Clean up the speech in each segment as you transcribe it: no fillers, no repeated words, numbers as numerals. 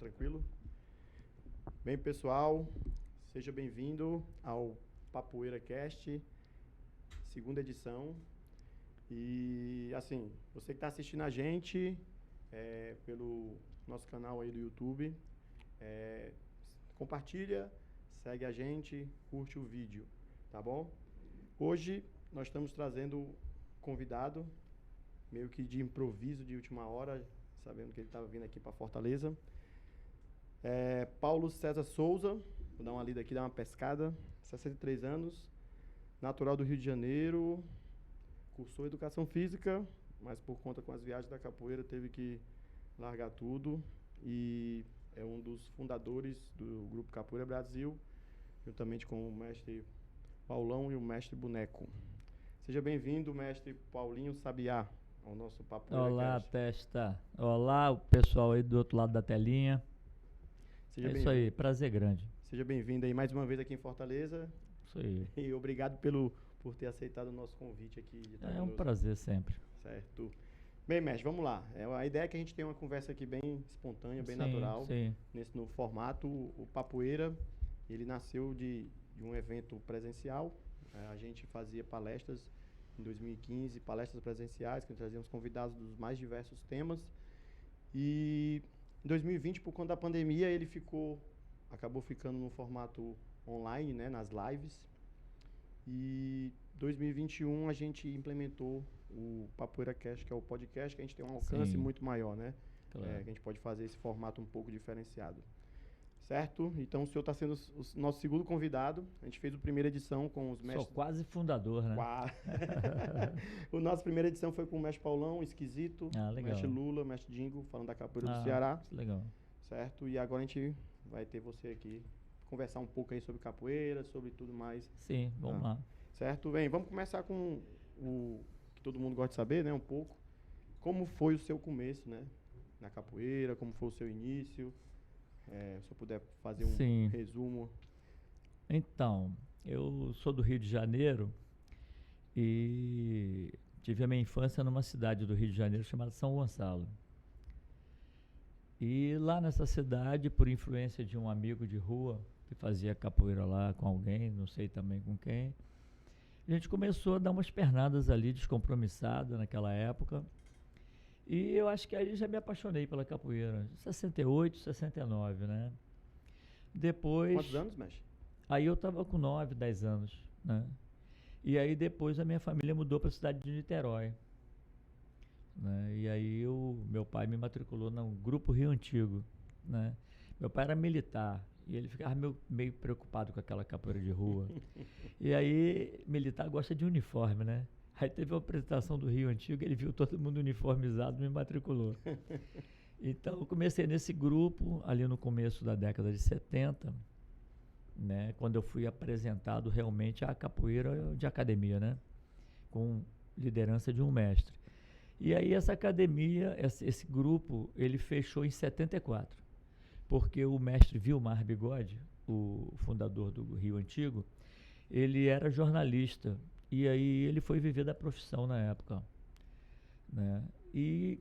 Tranquilo? Bem, pessoal, seja bem-vindo ao Papoeira Cast, segunda edição. E, assim, você que está assistindo a gente pelo nosso canal aí do YouTube, compartilha, segue a gente, curte o vídeo, tá bom? Hoje nós estamos trazendo convidado, meio que de improviso de última hora, sabendo que ele estava vindo aqui para Fortaleza. Paulo César Souza, vou dar uma lida aqui, dar uma pescada, 63 anos, natural do Rio de Janeiro, cursou Educação Física, mas por conta com as viagens da capoeira teve que largar tudo e é um dos fundadores do Grupo Capoeira Brasil, juntamente com o mestre Paulão e o mestre Boneco. Seja bem-vindo, mestre Paulinho Sabiá, ao nosso Papoeira Olá, Cast. Testa. Olá, o pessoal aí do outro lado da telinha. Seja isso aí, prazer grande. Seja bem-vindo aí mais uma vez aqui em Fortaleza. Isso aí. E obrigado por ter aceitado o nosso convite aqui. De estar É um conosco. prazer sempre. Certo. Bem, mestre, vamos lá. A ideia é que a gente tenha uma conversa aqui bem espontânea, bem natural. Sim. Nesse novo formato. O Papoeira, ele nasceu de um evento presencial. A gente fazia palestras em 2015, palestras presenciais, que trazíamos convidados dos mais diversos temas. E em 2020, por conta da pandemia, ele acabou ficando no formato online, né, nas lives. E em 2021 a gente implementou o Papoeira Cast, que é o podcast, que a gente tem um alcance muito maior, né? Claro. Que a gente pode fazer esse formato um pouco diferenciado. Certo? Então o senhor está sendo o nosso segundo convidado. A gente fez a primeira edição com os mestres... Sou quase fundador, né? A nossa primeira edição foi com o mestre Paulão, Esquisito, legal. mestre Lula, mestre Dingo, falando da capoeira do Ceará. Legal. Certo? E agora a gente vai ter você aqui, conversar um pouco aí sobre capoeira, sobre tudo mais. Sim, vamos lá. Certo? Bem, vamos começar com o que todo mundo gosta de saber, né? Um pouco. Como foi o seu começo, né? Na capoeira, como foi o seu início? Se eu puder fazer um resumo. Então, eu sou do Rio de Janeiro e tive a minha infância numa cidade do Rio de Janeiro chamada São Gonçalo. E lá nessa cidade, por influência de um amigo de rua que fazia capoeira lá com alguém, não sei também com quem, a gente começou a dar umas pernadas ali, descompromissada naquela época. E eu acho que aí já me apaixonei pela capoeira, 68, 69, né? Depois... Quantos anos, mestre? Aí eu estava com 9, 10 anos, né? E aí depois a minha família mudou para a cidade de Niterói, né? E aí meu pai me matriculou no Grupo Rio Antigo, né? Meu pai era militar e ele ficava meio preocupado com aquela capoeira de rua. E aí militar gosta de uniforme, né? Aí teve uma apresentação do Rio Antigo, ele viu todo mundo uniformizado e me matriculou. Então eu comecei nesse grupo ali no começo da década de 70, né, quando eu fui apresentado realmente à capoeira de academia, né, com liderança de um mestre. E aí essa academia, esse grupo, ele fechou em 74, porque o mestre Vilmar Bigode, o fundador do Rio Antigo, ele era jornalista. E aí ele foi viver da profissão na época, né? E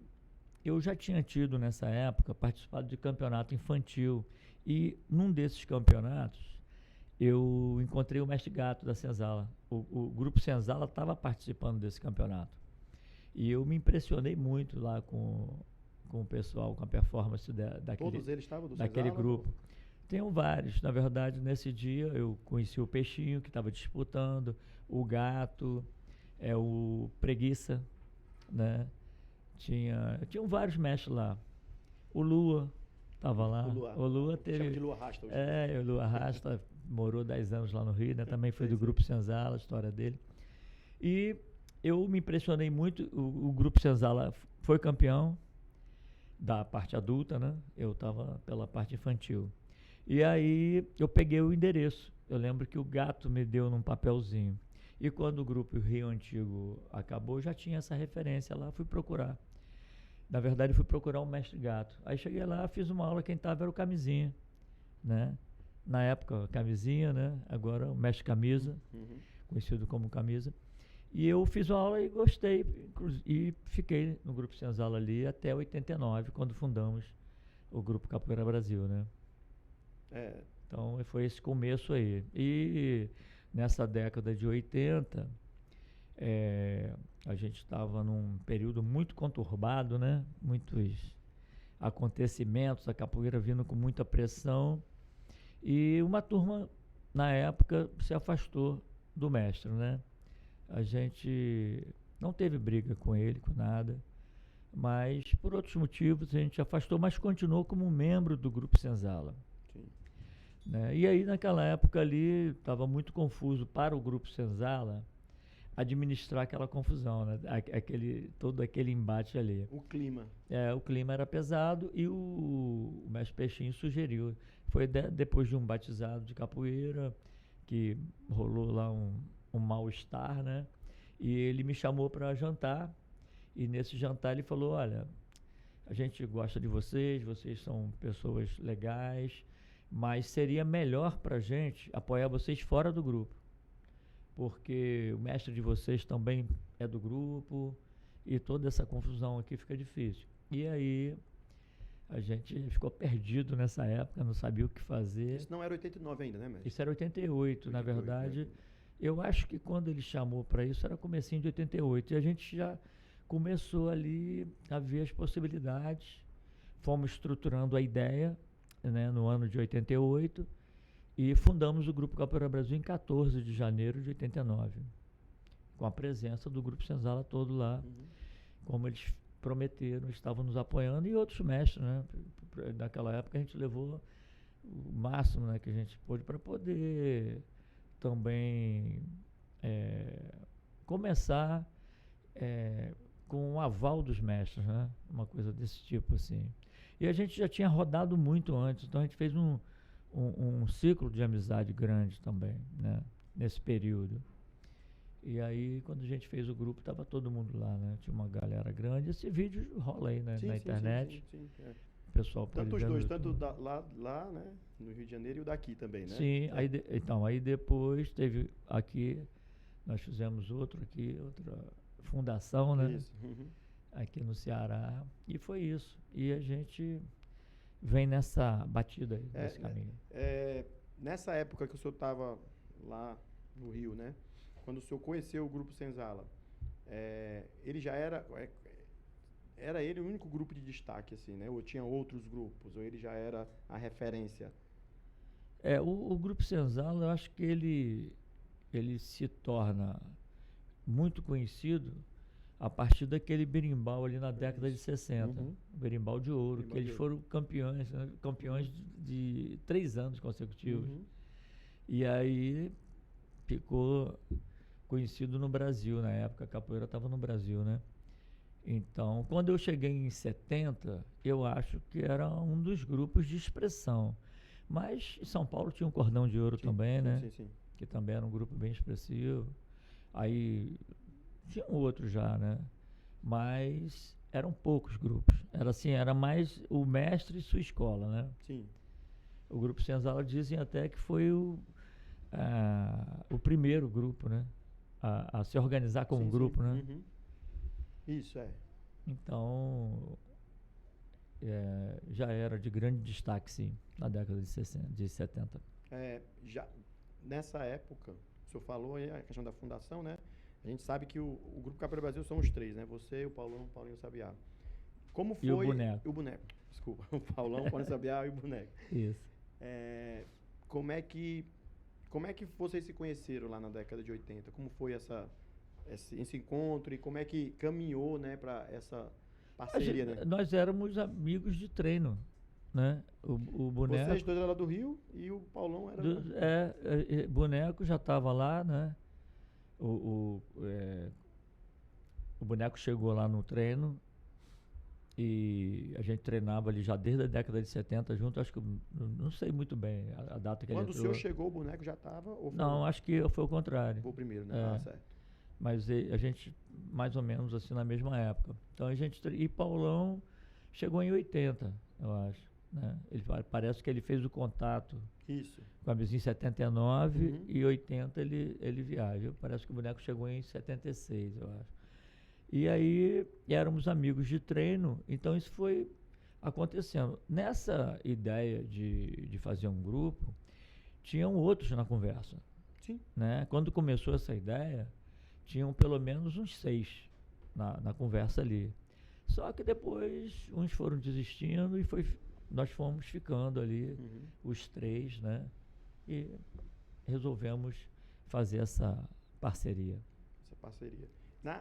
eu já tinha tido nessa época participado de campeonato infantil. E num desses campeonatos eu encontrei o mestre Gato da Senzala. O grupo Senzala estava participando desse campeonato. E eu me impressionei muito lá com o pessoal, com a performance Todos eles estavam do daquele Senzala, grupo. Ou... Tenho vários. Na verdade, nesse dia eu conheci o Peixinho, que estava disputando, o Gato, o Preguiça, né? Tinham vários mestres lá. O Lua estava lá. O Lua teve... Chama de Lua Rasta hoje. O Lua Rasta morou 10 anos lá no Rio, né? Também foi do Grupo Senzala, a história dele. E eu me impressionei muito. O Grupo Senzala foi campeão da parte adulta, né? Eu estava pela parte infantil. E aí eu peguei o endereço. Eu lembro que o Gato me deu num papelzinho. E quando o Grupo Rio Antigo acabou, já tinha essa referência lá, fui procurar. Na verdade, fui procurar o mestre Gato. Aí cheguei lá, fiz uma aula, quem estava era o Camisinha, né? Na época, Camisinha, né? Agora o mestre Camisa, conhecido como Camisa. E eu fiz uma aula e gostei. E fiquei no Grupo Senzala ali até 89, quando fundamos o Grupo Capoeira Brasil, né? É, Então foi esse começo aí. E nessa década de 80, a gente estava num período muito conturbado, né? Muitos acontecimentos, a capoeira vindo com muita pressão. E uma turma, na época, se afastou do mestre, né? A gente não teve briga com ele, com nada, mas por outros motivos a gente afastou, mas continuou como membro do Grupo Senzala. sim. Né? E aí naquela época ali estava muito confuso para o Grupo Senzala administrar aquela confusão, né? Todo aquele embate ali. O clima. O clima era pesado e o mestre Peixinho sugeriu. Foi depois de um batizado de capoeira que rolou lá um mal-estar, né? E ele me chamou para jantar. E nesse jantar ele falou: olha, a gente gosta de vocês são pessoas legais, mas seria melhor para a gente apoiar vocês fora do grupo, porque o mestre de vocês também é do grupo e toda essa confusão aqui fica difícil. E aí a gente ficou perdido nessa época, não sabia o que fazer. Isso não era 89 ainda, né, mestre? Isso era 88, na verdade. Né? Eu acho que quando ele chamou para isso era comecinho de 88 e a gente já começou ali a ver as possibilidades. Fomos estruturando a ideia, né, no ano de 88 e fundamos o Grupo Capoeira Brasil em 14 de janeiro de 89, com a presença do Grupo Senzala todo lá, como eles prometeram, estavam nos apoiando e outros mestres, né? Naquela época a gente levou o máximo, né, que a gente pôde para poder também começar com o aval dos mestres, né? Uma coisa desse tipo assim. E a gente já tinha rodado muito antes, então a gente fez um ciclo de amizade grande também, né? Nesse período. E aí, quando a gente fez o grupo, estava todo mundo lá, né? Tinha uma galera grande. Esse vídeo rola aí, né? Na internet. Sim, O pessoal pode tanto os ver dois, tanto lá, né? No Rio de Janeiro e o daqui também, né? Sim, aí depois teve aqui, nós fizemos outra fundação, né? Isso. Aqui no Ceará. E foi isso. E a gente vem nessa batida aí, nesse caminho. Nessa época que o senhor estava lá no Rio, né? Quando o senhor conheceu o Grupo Senzala, ele já era ele o único grupo de destaque, assim, né? Ou tinha outros grupos? Ou ele já era a referência? O Grupo Senzala, eu acho que ele se torna muito conhecido a partir daquele berimbau ali na década de 60, o berimbau de ouro, que eles foram campeões, né? Campeões de 3 anos consecutivos. E aí ficou conhecido no Brasil, na época a capoeira estava no Brasil, né? Então, quando eu cheguei em 70, eu acho que era um dos grupos de expressão. Mas São Paulo tinha um Cordão de Ouro também, né? Sim. Que também era um grupo bem expressivo. Aí tinha outro já, né? Mas eram poucos grupos. Era mais o mestre e sua escola, né? Sim. O Grupo Senzala dizem até que foi o primeiro grupo, né? A se organizar como grupo, né? Isso, Então, já era de grande destaque, sim, na década de 70. Já nessa época, o senhor falou aí a questão da fundação, né? A gente sabe que o Grupo Capoeira Brasil são os 3, né? Você, o Paulão, o Paulinho Sabiá. Como foi... E o Boneco. O Boneco, desculpa. O Paulão, o Paulinho Sabiá e o Boneco. Isso. Como é que vocês se conheceram lá na década de 80? Como foi esse encontro e como é que caminhou, né, para essa parceria, né? Nós éramos amigos de treino, né? O Boneco... Vocês dois eram lá do Rio e o Paulão era... Boneco já estava lá, né? O Boneco chegou lá no treino e a gente treinava ali já desde a década de 70 junto, acho que, não sei muito bem a data que ele entrou. Quando o senhor chegou, o Boneco já estava? Não, acho que foi o contrário. Foi o primeiro, né? Certo. Mas a gente, mais ou menos assim, na mesma época. Então e Paulão chegou em 80, eu acho, né? Parece que ele fez o contato com a Miss em 79 e 80 ele viaja. Parece que o Boneco chegou em 76, eu acho. E aí éramos amigos de treino, então isso foi acontecendo. Nessa ideia de fazer um grupo, tinham outros na conversa. Sim. Né? Quando começou essa ideia, tinham pelo menos uns 6 na conversa ali. Só que depois uns foram desistindo e nós fomos ficando ali, os 3, né? E resolvemos fazer essa parceria. Essa parceria.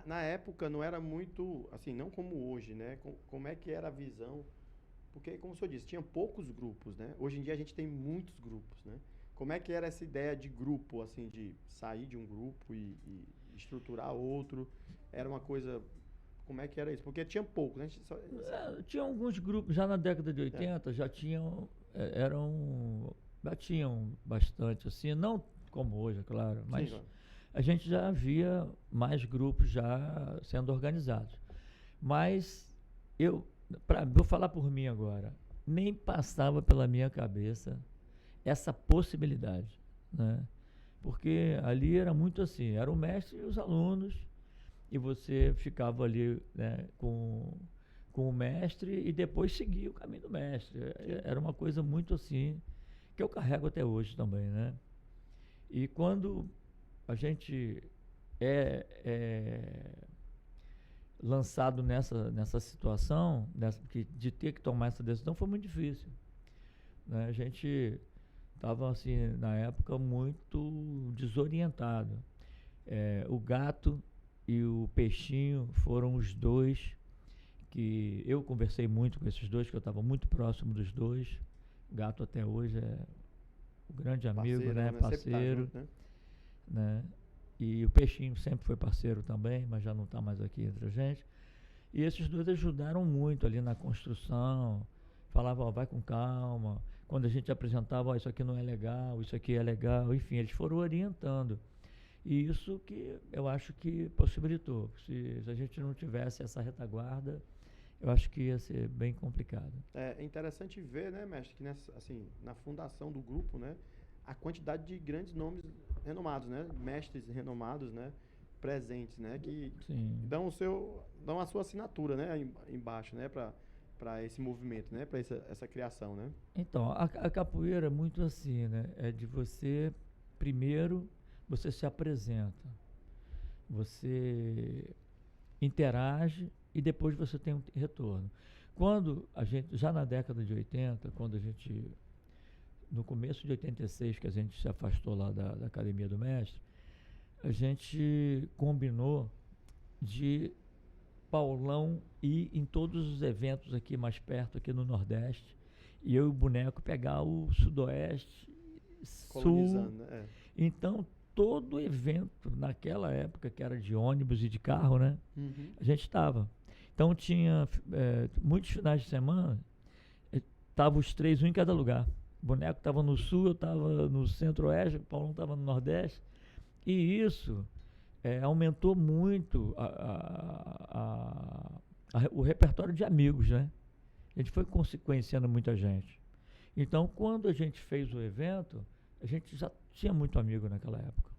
Na época não era muito, assim, não como hoje, né? Como é que era a visão? Porque, como o senhor disse, tinha poucos grupos, né? Hoje em dia a gente tem muitos grupos, né? Como é que era essa ideia de grupo, assim, de sair de um grupo e estruturar outro? Era uma coisa... Como é que era isso? Porque tinha pouco, né? Tinha alguns grupos, já na década de 80, já tinham bastante, assim, não como hoje, é claro, mas Sim, claro. a gente já via mais grupos já sendo organizados. Mas vou falar por mim agora, nem passava pela minha cabeça essa possibilidade, né? Porque ali era muito assim, era o mestre e os alunos, e você ficava ali, né, com o mestre e depois seguia o caminho do mestre. Era uma coisa muito assim, que eu carrego até hoje também, né? E quando a gente é lançado nessa situação, de ter que tomar essa decisão, foi muito difícil, né? A gente estava, assim, na época, muito desorientado. O Gato e o Peixinho foram os 2 que eu conversei muito com esses 2, que eu estava muito próximo dos 2. O Gato até hoje é o grande amigo, Parceiro, né? né? Parceiro, Sempre tá junto, né? E o Peixinho sempre foi parceiro também, mas já não está mais aqui entre a gente. E esses 2 ajudaram muito ali na construção, falavam, ó, vai com calma. Quando a gente apresentava, ó, isso aqui não é legal, isso aqui é legal, enfim, eles foram orientando. E isso que eu acho que possibilitou. Se a gente não tivesse essa retaguarda, eu acho que ia ser bem complicado. É interessante ver, né, mestre, que assim, na fundação do grupo, né, a quantidade de grandes nomes renomados, né, mestres renomados, né, presentes, né, que Sim. dão a sua assinatura, né, embaixo, né, para esse movimento, né, para essa criação, né. Então, a capoeira é muito assim, né, é de você, primeiro, você se apresenta, você interage e depois você tem um retorno. Quando a gente, já na década de 80, no começo de 86, que a gente se afastou lá da Academia do Mestre, a gente combinou de Paulão ir em todos os eventos aqui mais perto, aqui no Nordeste, e eu e o Boneco pegar o Sudoeste, Sul. Né? Então, todo evento naquela época, que era de ônibus e de carro, né? A gente estava. Então tinha muitos finais de semana, estavam os 3, um em cada lugar. O Boneco estava no Sul, eu estava no Centro-Oeste, o Paulão estava no Nordeste. E isso aumentou muito o repertório de amigos, né? A gente foi conhecendo muita gente. Então, quando a gente fez o evento, a gente já tinha muito amigo naquela época.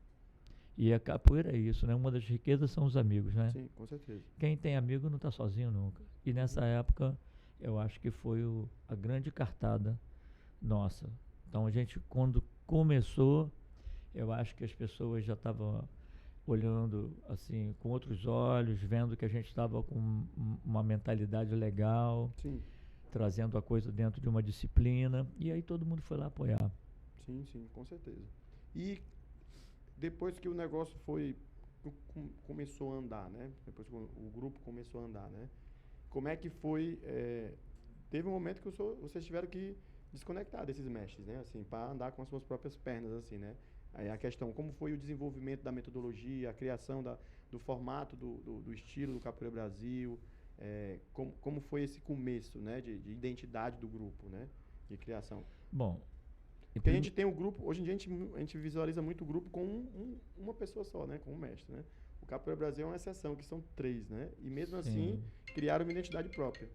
E a capoeira é isso, né? Uma das riquezas são os amigos, né? Sim, com certeza. Quem tem amigo não está sozinho nunca. E nessa época, eu acho que foi a grande cartada nossa. Então, a gente, quando começou, eu acho que as pessoas já estavam olhando assim com outros olhos, vendo que a gente estava com uma mentalidade legal, sim, trazendo a coisa dentro de uma disciplina, e aí todo mundo foi lá apoiar. Sim, sim, com certeza. E depois que o negócio começou a andar, né? Depois que o grupo começou a andar, né? Como é que foi? Teve um momento que vocês tiveram que desconectar desses mestres, né? Assim, para andar com as suas próprias pernas, assim, né? Aí a questão, como foi o desenvolvimento da metodologia, a criação do formato, do estilo do Capoeira Brasil, como foi esse começo, né, de identidade do grupo, né, de criação? Bom, porque a gente tem o grupo, hoje em dia a gente visualiza muito o grupo com uma pessoa só, né, com um mestre, né? O Capoeira Brasil é uma exceção, que são 3, né? E mesmo assim, criaram uma identidade própria.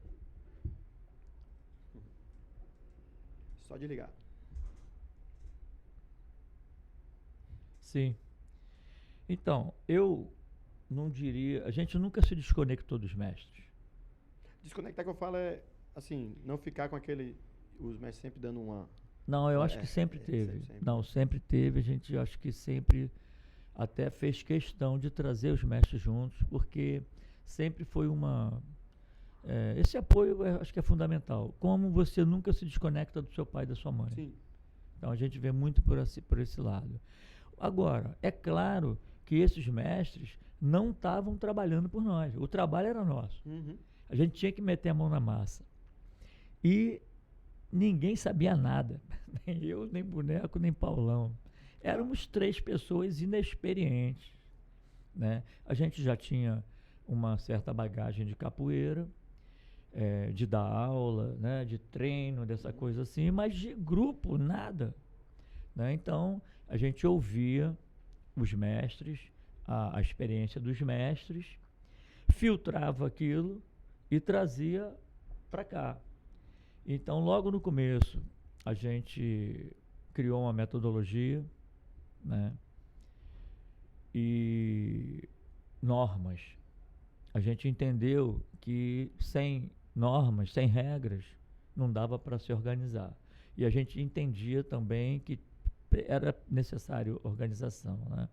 Só de ligar. Sim. Então, eu não diria... A gente nunca se desconectou dos mestres. Desconectar que eu falo assim, não ficar com aquele, os mestres sempre dando uma... Não, eu acho que sempre teve. Não, sempre teve. A gente acho que sempre até fez questão de trazer os mestres juntos, porque sempre foi uma... esse apoio acho que é fundamental. Como você nunca se desconecta do seu pai e da sua mãe. Sim. Então a gente vê muito por esse lado. Agora, é claro que esses mestres não estavam trabalhando por nós. O trabalho era nosso. Uhum. A gente tinha que meter a mão na massa. E ninguém sabia nada. Nem eu, nem Boneco, nem Paulão. Éramos 3 pessoas inexperientes, né? A gente já tinha uma certa bagagem de capoeira, de dar aula, né? De treino, dessa coisa assim, mas de grupo, nada, né? Então, a gente ouvia os mestres, a experiência dos mestres, filtrava aquilo e trazia para cá. Então, logo no começo, a gente criou uma metodologia, né? E normas. A gente entendeu que sem normas, sem regras, não dava para se organizar. E a gente entendia também que era necessário organização, né?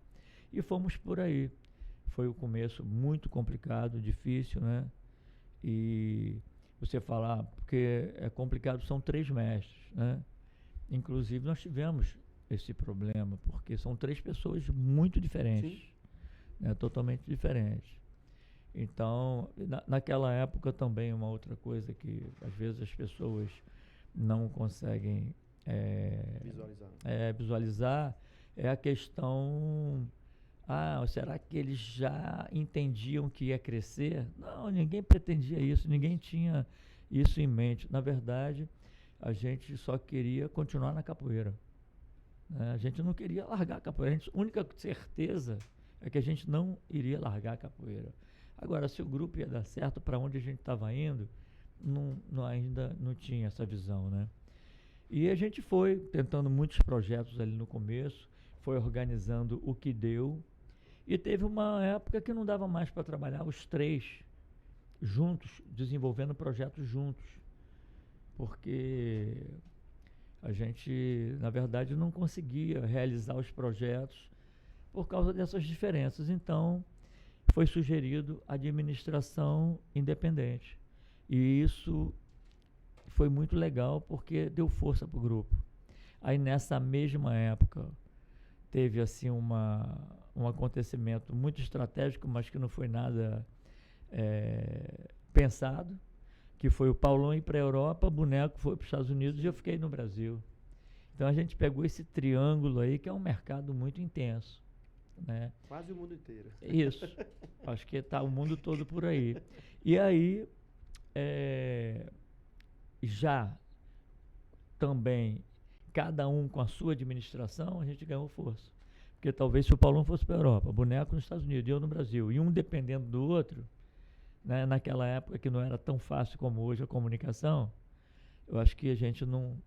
E fomos por aí. Foi o começo muito complicado, difícil, né? E você falar, porque é complicado, são 3 mestres, né? Inclusive nós tivemos esse problema, porque são 3 pessoas muito diferentes, né? Totalmente diferentes. Então, naquela época também, uma outra coisa que às vezes as pessoas não conseguem visualizar é a questão, será que eles já entendiam que ia crescer? Não, ninguém pretendia isso, ninguém tinha isso em mente. Na verdade, a gente só queria continuar na capoeira, né? A gente não queria largar a capoeira. A única certeza é que a gente não iria largar a capoeira. Agora, se o grupo ia dar certo, para onde a gente estava indo, ainda não tinha essa visão, né? E a gente foi tentando muitos projetos ali no começo, foi organizando o que deu, e teve uma época que não dava mais para trabalhar os 3 juntos, desenvolvendo projetos juntos, porque a gente, na verdade, não conseguia realizar os projetos por causa dessas diferenças. Então, foi sugerido administração independente. E isso foi muito legal porque deu força para o grupo. Aí nessa mesma época teve assim um acontecimento muito estratégico, mas que não foi nada pensado, que foi o Paulão ir para a Europa, Boneco foi para os Estados Unidos e eu fiquei no Brasil. Então a gente pegou esse triângulo aí, que é um mercado muito intenso, né? Quase o mundo inteiro. Isso. Acho que está o mundo todo por aí. E aí, já também, cada um com a sua administração, a gente ganhou força. Porque talvez se o Paulão fosse para a Europa, Boneco nos Estados Unidos e eu no Brasil, e um dependendo do outro, né, naquela época que não era tão fácil como hoje a comunicação, eu acho que a gente não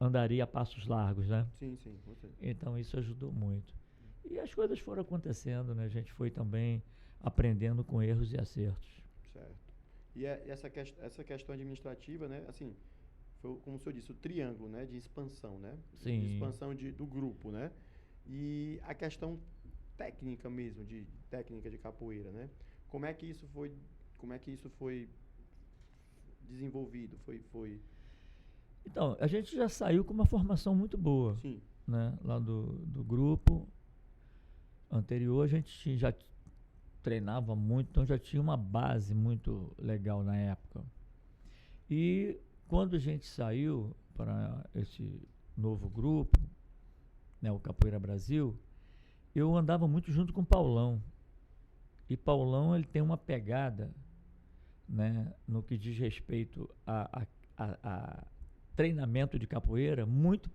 andaria a passos largos, né? Sim, sim. Então isso ajudou muito. E as coisas foram acontecendo, né? A gente foi também aprendendo com erros e acertos. Certo. E essa questão administrativa, né? Assim, foi, como o senhor disse, o triângulo, né? De expansão, né? Sim. De expansão do grupo, né? E a questão técnica mesmo, de técnica de capoeira, né? Como é que isso foi desenvolvido? Então, a gente já saiu com uma formação muito boa. Sim. Né? Lá do grupo anterior, a gente já treinava muito, então já tinha uma base muito legal na época. E quando a gente saiu para esse novo grupo, né, o Capoeira Brasil, eu andava muito junto com o Paulão. E Paulão, ele tem uma pegada, né, no que diz respeito a treinamento de capoeira muito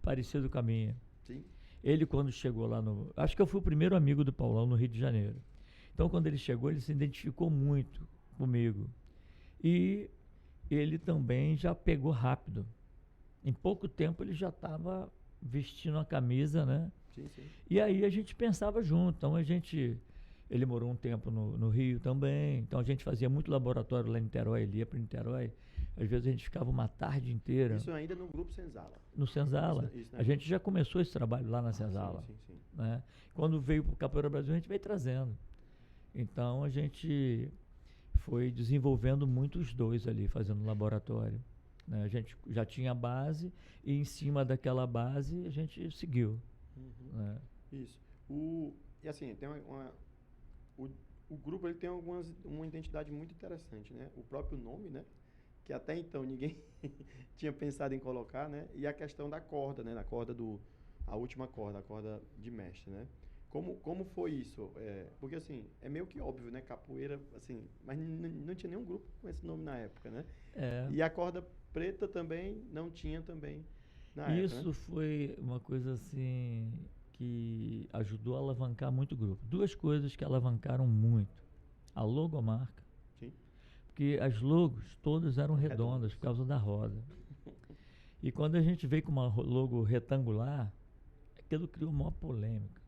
parecido com a minha. Sim. Ele, quando chegou lá acho que eu fui o primeiro amigo do Paulão no Rio de Janeiro. Então, quando ele chegou, ele se identificou muito comigo. E ele também já pegou rápido. Em pouco tempo, ele já estava vestindo a camisa, né? Sim, sim. E aí a gente pensava junto. Então, a gente Ele morou um tempo no Rio também, então a gente fazia muito laboratório lá em Niterói, ele ia para Niterói, às vezes a gente ficava uma tarde inteira. Isso ainda no grupo Senzala? No Senzala. Isso a gente já começou esse trabalho lá na Senzala. Sim. Né? Quando veio para o Capoeira Brasil, a gente veio trazendo. Então a gente foi desenvolvendo muito os dois ali, fazendo laboratório. Né? A gente já tinha a base e em cima daquela base a gente seguiu. Né? Isso. E assim, tem o grupo ele tem uma identidade muito interessante, né? O próprio nome, né? Que até então ninguém tinha pensado em colocar, né? E a questão da corda, né? A última corda, a corda de mestre, né? Como foi isso? Porque assim, é meio que óbvio, né? Capoeira, assim, mas não tinha nenhum grupo com esse nome na época, né? E a corda preta também não tinha também na época, Isso, né? Foi uma coisa assim que ajudou a alavancar muito o grupo. Duas coisas que alavancaram muito. A logomarca. Sim. Porque as logos todas eram redondas por causa da roda. E quando a gente veio com uma logo retangular, aquilo criou uma polêmica.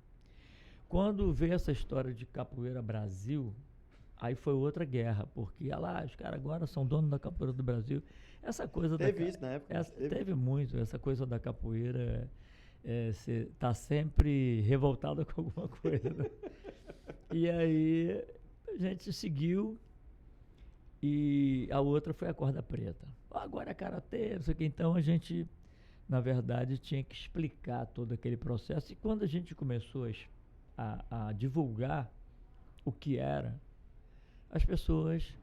Quando veio essa história de Capoeira Brasil, aí foi outra guerra, porque os caras agora são donos da Capoeira do Brasil. Essa coisa teve isso na época? Teve muito, essa coisa da capoeira, você tá sempre revoltado com alguma coisa. Né? E aí a gente seguiu e a outra foi a corda preta. Agora é karatê, não sei o que. Então a gente, na verdade, tinha que explicar todo aquele processo. E quando a gente começou a divulgar o que era, as pessoas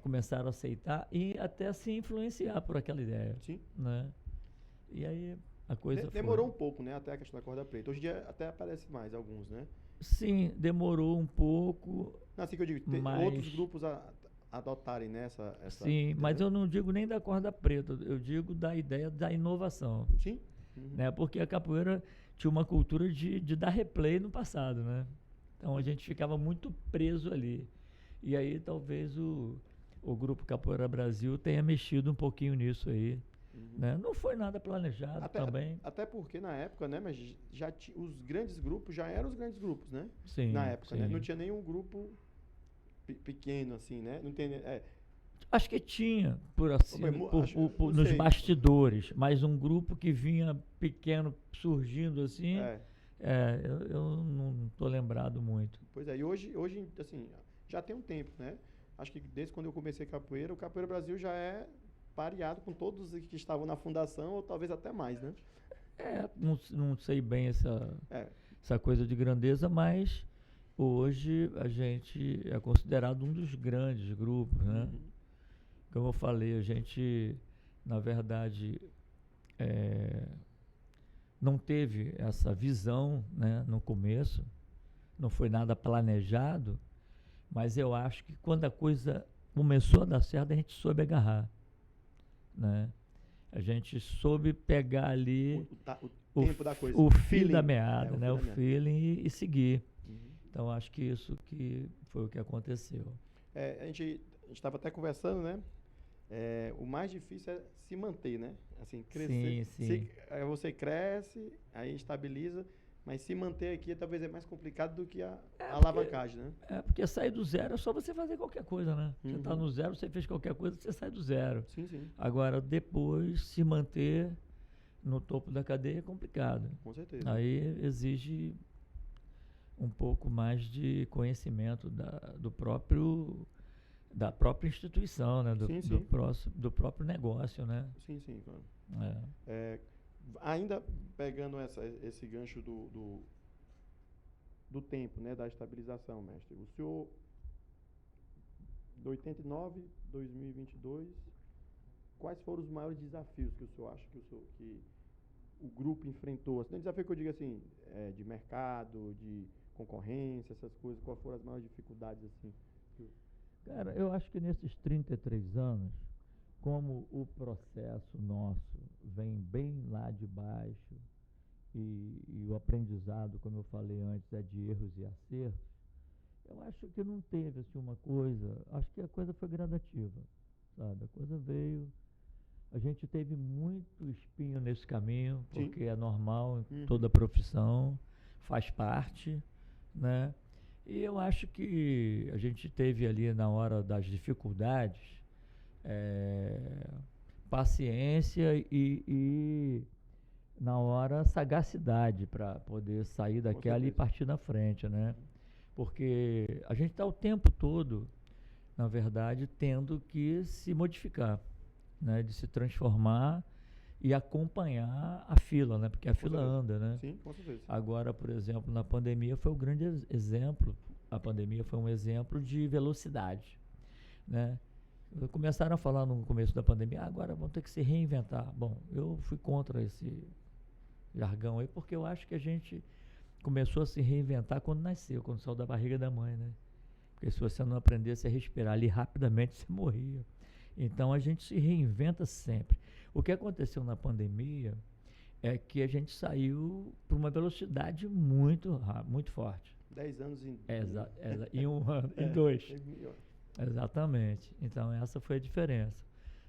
começaram a aceitar e até a se influenciar por aquela ideia. Sim. Né? E aí a coisa demorou um pouco, né? Até a questão da corda preta. Hoje em dia até aparece mais alguns, né? Sim, demorou um pouco. Assim que eu digo, mas outros grupos adotarem nessa sim, mas eu não digo nem da corda preta, eu digo da ideia da inovação. Sim. Né? Porque a capoeira tinha uma cultura de dar replay no passado, né? Então a gente ficava muito preso ali. E aí talvez o Grupo Capoeira Brasil tenha mexido um pouquinho nisso aí. Né? Não foi nada planejado também. Até porque na época, né? Mas os grandes grupos já eram os grandes grupos, né? Sim, na época, sim. Né? Não tinha nenhum grupo pequeno, assim, né? Não tem, Acho que tinha, nos bastidores, mas um grupo que vinha pequeno surgindo assim, eu não estou lembrado muito. Pois é, e hoje, assim, já tem um tempo, né? Acho que desde quando eu comecei capoeira, o Capoeira Brasil já é pareado com todos os que estavam na fundação, ou talvez até mais, né? Não sei bem essa coisa de grandeza, mas hoje a gente é considerado um dos grandes grupos, né? Como eu falei, a gente, na verdade, não teve essa visão, né, no começo, não foi nada planejado, mas eu acho que quando a coisa começou a dar certo, a gente soube agarrar, né? A gente soube pegar ali o tempo da coisa, o fio da meada, né? O feeling e seguir. Então acho que isso que foi o que aconteceu. A gente estava até conversando, né? O mais difícil é se manter, né? Assim, crescer. Sim. Você cresce, aí estabiliza, mas se manter aqui talvez é mais complicado do que a alavancagem, né? Porque sair do zero é só você fazer qualquer coisa, né? Você está no zero, você fez qualquer coisa, você sai do zero. Sim. Agora, depois, se manter no topo da cadeia é complicado. Com certeza. Aí exige um pouco mais de conhecimento da própria instituição, né? Do próprio negócio, né? Sim, claro. Ainda pegando esse gancho do tempo, né? Da estabilização, mestre. O senhor, de 89, 2022, quais foram os maiores desafios que o senhor acha que o grupo enfrentou? Não desafio que eu digo assim, de mercado, de concorrência, essas coisas, quais foram as maiores dificuldades, assim? Cara, eu acho que nesses 33 anos, como o processo nosso vem bem lá de baixo e o aprendizado, como eu falei antes, é de erros e acertos, eu acho que não teve assim uma coisa, acho que a coisa foi gradativa, sabe? A coisa veio, a gente teve muito espinho nesse caminho, porque é normal em toda profissão, faz parte, né? E eu acho que a gente teve ali na hora das dificuldades, eh, paciência e na hora sagacidade para poder sair Com daquela e certeza. partir na frente, né? Porque a gente está o tempo todo, na verdade, tendo que se modificar, né? De se transformar e acompanhar a fila, né? Porque a Com fila certeza. anda, né? Sim, com certeza. Agora, por exemplo, na pandemia foi o grande exemplo. A pandemia foi um exemplo de velocidade, né? Começaram a falar no começo da pandemia, agora vão ter que se reinventar. Bom, eu fui contra esse jargão aí, porque eu acho que a gente começou a se reinventar quando nasceu, quando saiu da barriga da mãe, né? Porque se você não aprendesse a respirar ali rapidamente, você morria. Então a gente se reinventa sempre. O que aconteceu na pandemia é que a gente saiu para uma velocidade muito forte. 10 anos em... Em um ano, em dois. Em- Exatamente. Então essa foi a diferença.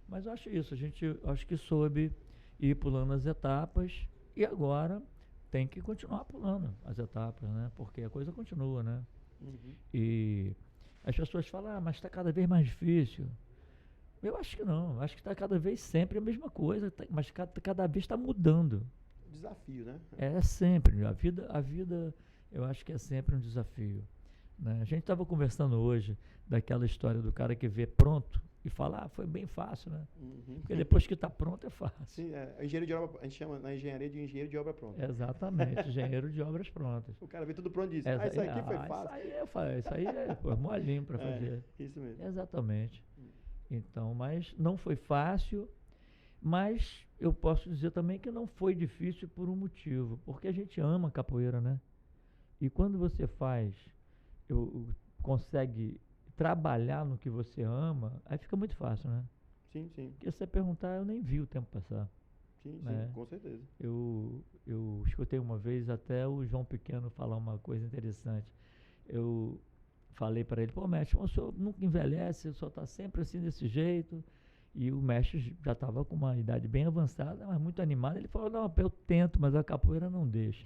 Mas eu acho isso, a gente acho que soube ir pulando as etapas e agora tem que continuar pulando as etapas, né? Porque a coisa continua, né? Uhum. E as pessoas falam, mas está cada vez mais difícil. Eu acho que não, acho que está cada vez sempre a mesma coisa, mas cada vez está mudando. Desafio, né? É sempre, a vida eu acho que é sempre um desafio. Né? A gente estava conversando hoje daquela história do cara que vê pronto e fala, foi bem fácil, né? Uhum. Porque depois que está pronto é fácil. Sim, engenheiro de obra, a gente chama na engenharia de engenheiro de obra pronta. Exatamente, engenheiro de obras prontas. O cara vê tudo pronto e diz, isso aqui foi fácil. Isso aí é molinho para fazer. Isso mesmo. Exatamente. Então, mas não foi fácil, mas eu posso dizer também que não foi difícil por um motivo, porque a gente ama capoeira, né? E quando você consegue trabalhar no que você ama, aí fica muito fácil, né? Sim, sim. Porque se você perguntar, eu nem vi o tempo passar. Sim, né? sim, com certeza. Eu escutei uma vez até o João Pequeno falar uma coisa interessante. Eu falei para ele, pô, mestre, o senhor nunca envelhece, o senhor está sempre assim desse jeito. E o mestre já estava com uma idade bem avançada, mas muito animado. Ele falou, não, eu tento, mas a capoeira não deixa.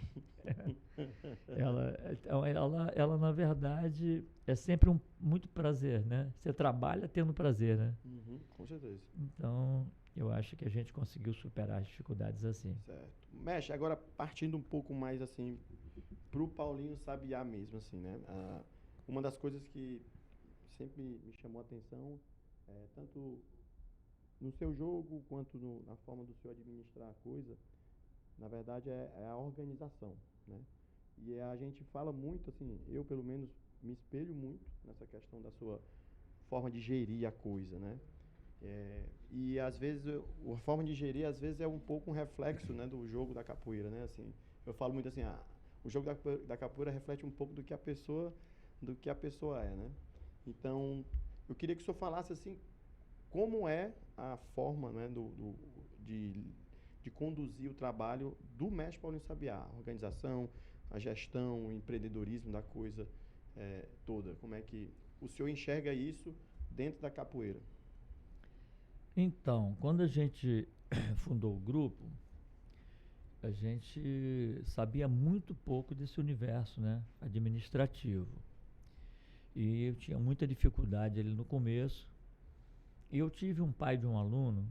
ela, na verdade, é sempre muito prazer, né? Você trabalha tendo prazer, né? Uhum, com certeza. Então, eu acho que a gente conseguiu superar as dificuldades assim. Certo. Mestre, agora partindo um pouco mais assim pro Paulinho Sabiá mesmo, assim, né? Uma das coisas que sempre me chamou a atenção, tanto no seu jogo quanto na forma do senhor administrar a coisa, na verdade é a organização, né? E a gente fala muito, assim, eu pelo menos me espelho muito nessa questão da sua forma de gerir a coisa, né? E às vezes a forma de gerir às vezes é um pouco um reflexo, né, do jogo da capoeira, né? Assim, eu falo muito assim, o jogo da capoeira reflete um pouco do que a pessoa é, né? Então, eu queria que o senhor falasse assim como é a forma, né, de conduzir o trabalho do mestre Paulinho Sabiá, a organização, a gestão, o empreendedorismo da coisa toda. Como é que o senhor enxerga isso dentro da capoeira? Então, quando a gente fundou o grupo, a gente sabia muito pouco desse universo, né, administrativo. E eu tinha muita dificuldade ali no começo. E eu tive um pai de um aluno,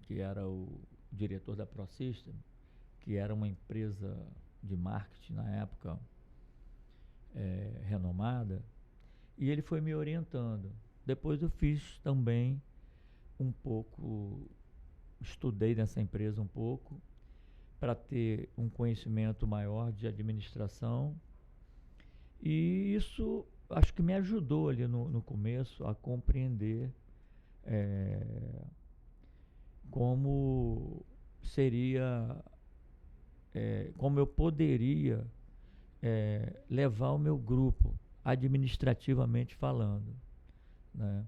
que era o diretor da ProSystem, que era uma empresa de marketing na época renomada, e ele foi me orientando. Depois eu fiz também um pouco, estudei nessa empresa um pouco, para ter um conhecimento maior de administração, e isso acho que me ajudou ali no começo a compreender como seria, como eu poderia levar o meu grupo, administrativamente falando, né?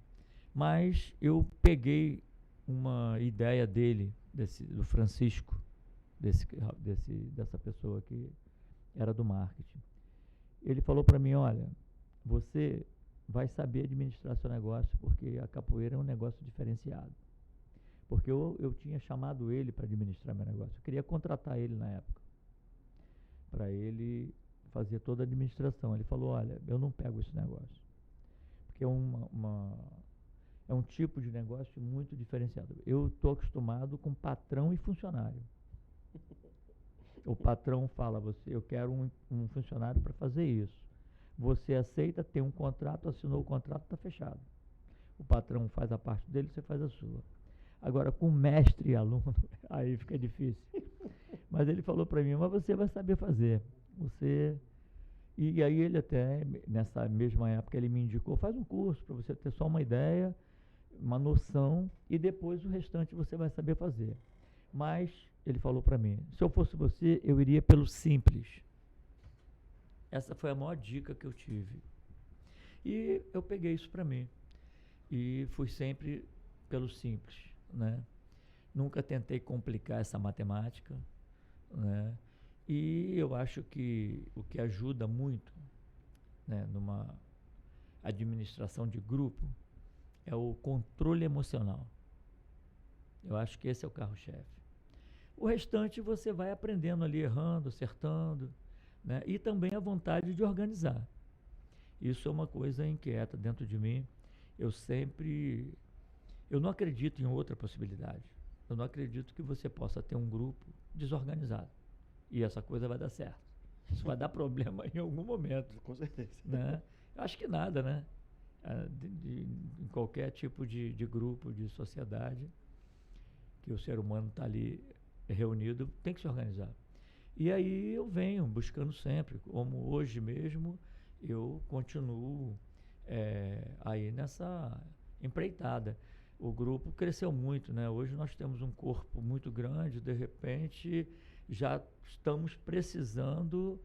Mas eu peguei uma ideia dele, do Francisco, dessa pessoa que era do marketing. Ele falou para mim, olha, você vai saber administrar seu negócio, porque a capoeira é um negócio diferenciado. Porque eu tinha chamado ele para administrar meu negócio. Eu queria contratar ele na época, para ele fazia toda a administração. Ele falou, olha, eu não pego esse negócio, porque é um tipo de negócio muito diferenciado. Eu estou acostumado com patrão e funcionário. O patrão fala a você, eu quero um funcionário para fazer isso. Você aceita, tem um contrato, assinou o contrato, está fechado. O patrão faz a parte dele, você faz a sua. Agora, com mestre e aluno, aí fica difícil. Mas ele falou para mim, mas você vai saber fazer. E aí ele até, nessa mesma época, ele me indicou, faz um curso para você ter só uma ideia, uma noção, e depois o restante você vai saber fazer. Mas ele falou para mim, se eu fosse você, eu iria pelo simples. Essa foi a maior dica que eu tive. E eu peguei isso para mim. E fui sempre pelo simples, né? Nunca tentei complicar essa matemática, né? E eu acho que o que ajuda muito, né, numa administração de grupo é o controle emocional. Eu acho que esse é o carro-chefe. O restante você vai aprendendo ali, errando, acertando, né? E também a vontade de organizar. Isso é uma coisa inquieta dentro de mim. Eu não acredito em outra possibilidade. Eu não acredito que você possa ter um grupo desorganizado. E essa coisa vai dar certo. Isso vai dar problema em algum momento. Com certeza. Né? Eu acho que nada, né? Em qualquer tipo de grupo, de sociedade, que o ser humano está ali reunido, tem que se organizar. E aí eu venho buscando sempre, como hoje mesmo, eu continuo aí nessa empreitada. O grupo cresceu muito, né? Hoje nós temos um corpo muito grande, de repente já estamos precisando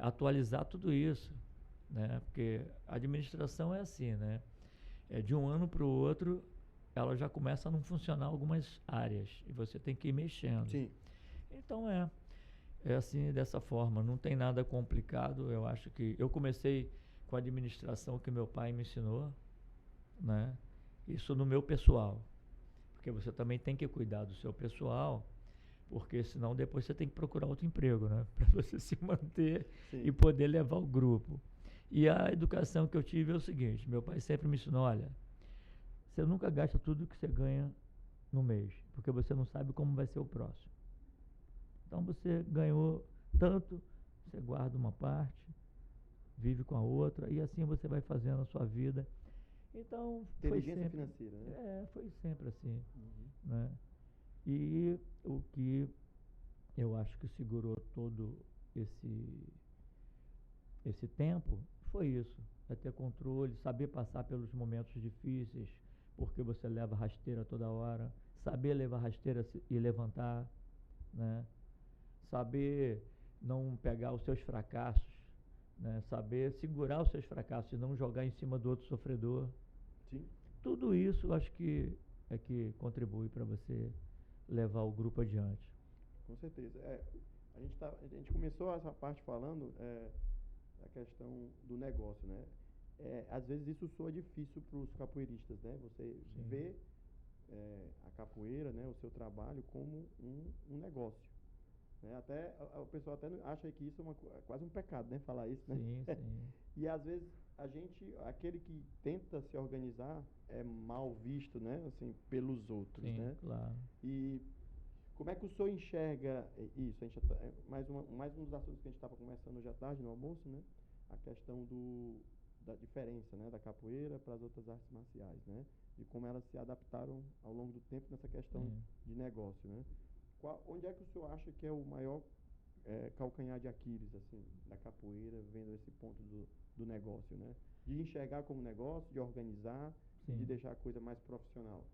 atualizar tudo isso, né? Porque a administração é assim, né? De um ano para o outro, ela já começa a não funcionar algumas áreas e você tem que ir mexendo. Sim. Então é assim, dessa forma, não tem nada complicado. Eu acho que eu comecei com a administração que meu pai me ensinou, né? Isso no meu pessoal, porque você também tem que cuidar do seu pessoal, porque senão depois você tem que procurar outro emprego, né? Para você se manter. Sim. E poder levar o grupo. E a educação que eu tive é o seguinte, meu pai sempre me ensinou, olha, você nunca gasta tudo que você ganha no mês, porque você não sabe como vai ser o próximo. Então você ganhou tanto, você guarda uma parte, vive com a outra, e assim você vai fazendo a sua vida. Então, inteligência financeira, né? Foi sempre assim. Né? E o que eu acho que segurou todo esse tempo foi isso. É ter controle, saber passar pelos momentos difíceis, porque você leva rasteira toda hora, saber levar rasteira e levantar, né? Saber não pegar os seus fracassos, né? Saber segurar os seus fracassos e não jogar em cima do outro sofredor. Sim. Tudo isso acho que é que contribui para você levar o grupo adiante. Com certeza. A gente começou essa parte falando da questão do negócio, né? Às vezes isso soa difícil para os capoeiristas, né? Você vê a capoeira, né, o seu trabalho como um negócio. Né? Até o pessoal até acha que isso é quase um pecado, né? Falar isso, né? Sim, sim. E às vezes aquele que tenta se organizar é mal visto, né? Assim, pelos outros, sim, né? Claro. E como é que o senhor enxerga isso? A gente mais um dos assuntos que a gente estava conversando hoje à tarde no almoço, né? A questão da diferença, né? Da capoeira para as outras artes marciais, né? E como elas se adaptaram ao longo do tempo nessa questão de negócio, né? Onde é que o senhor acha que é o maior calcanhar de Aquiles, assim, da capoeira, vendo esse ponto do negócio, né? De enxergar como negócio, de organizar, de deixar a coisa mais profissional.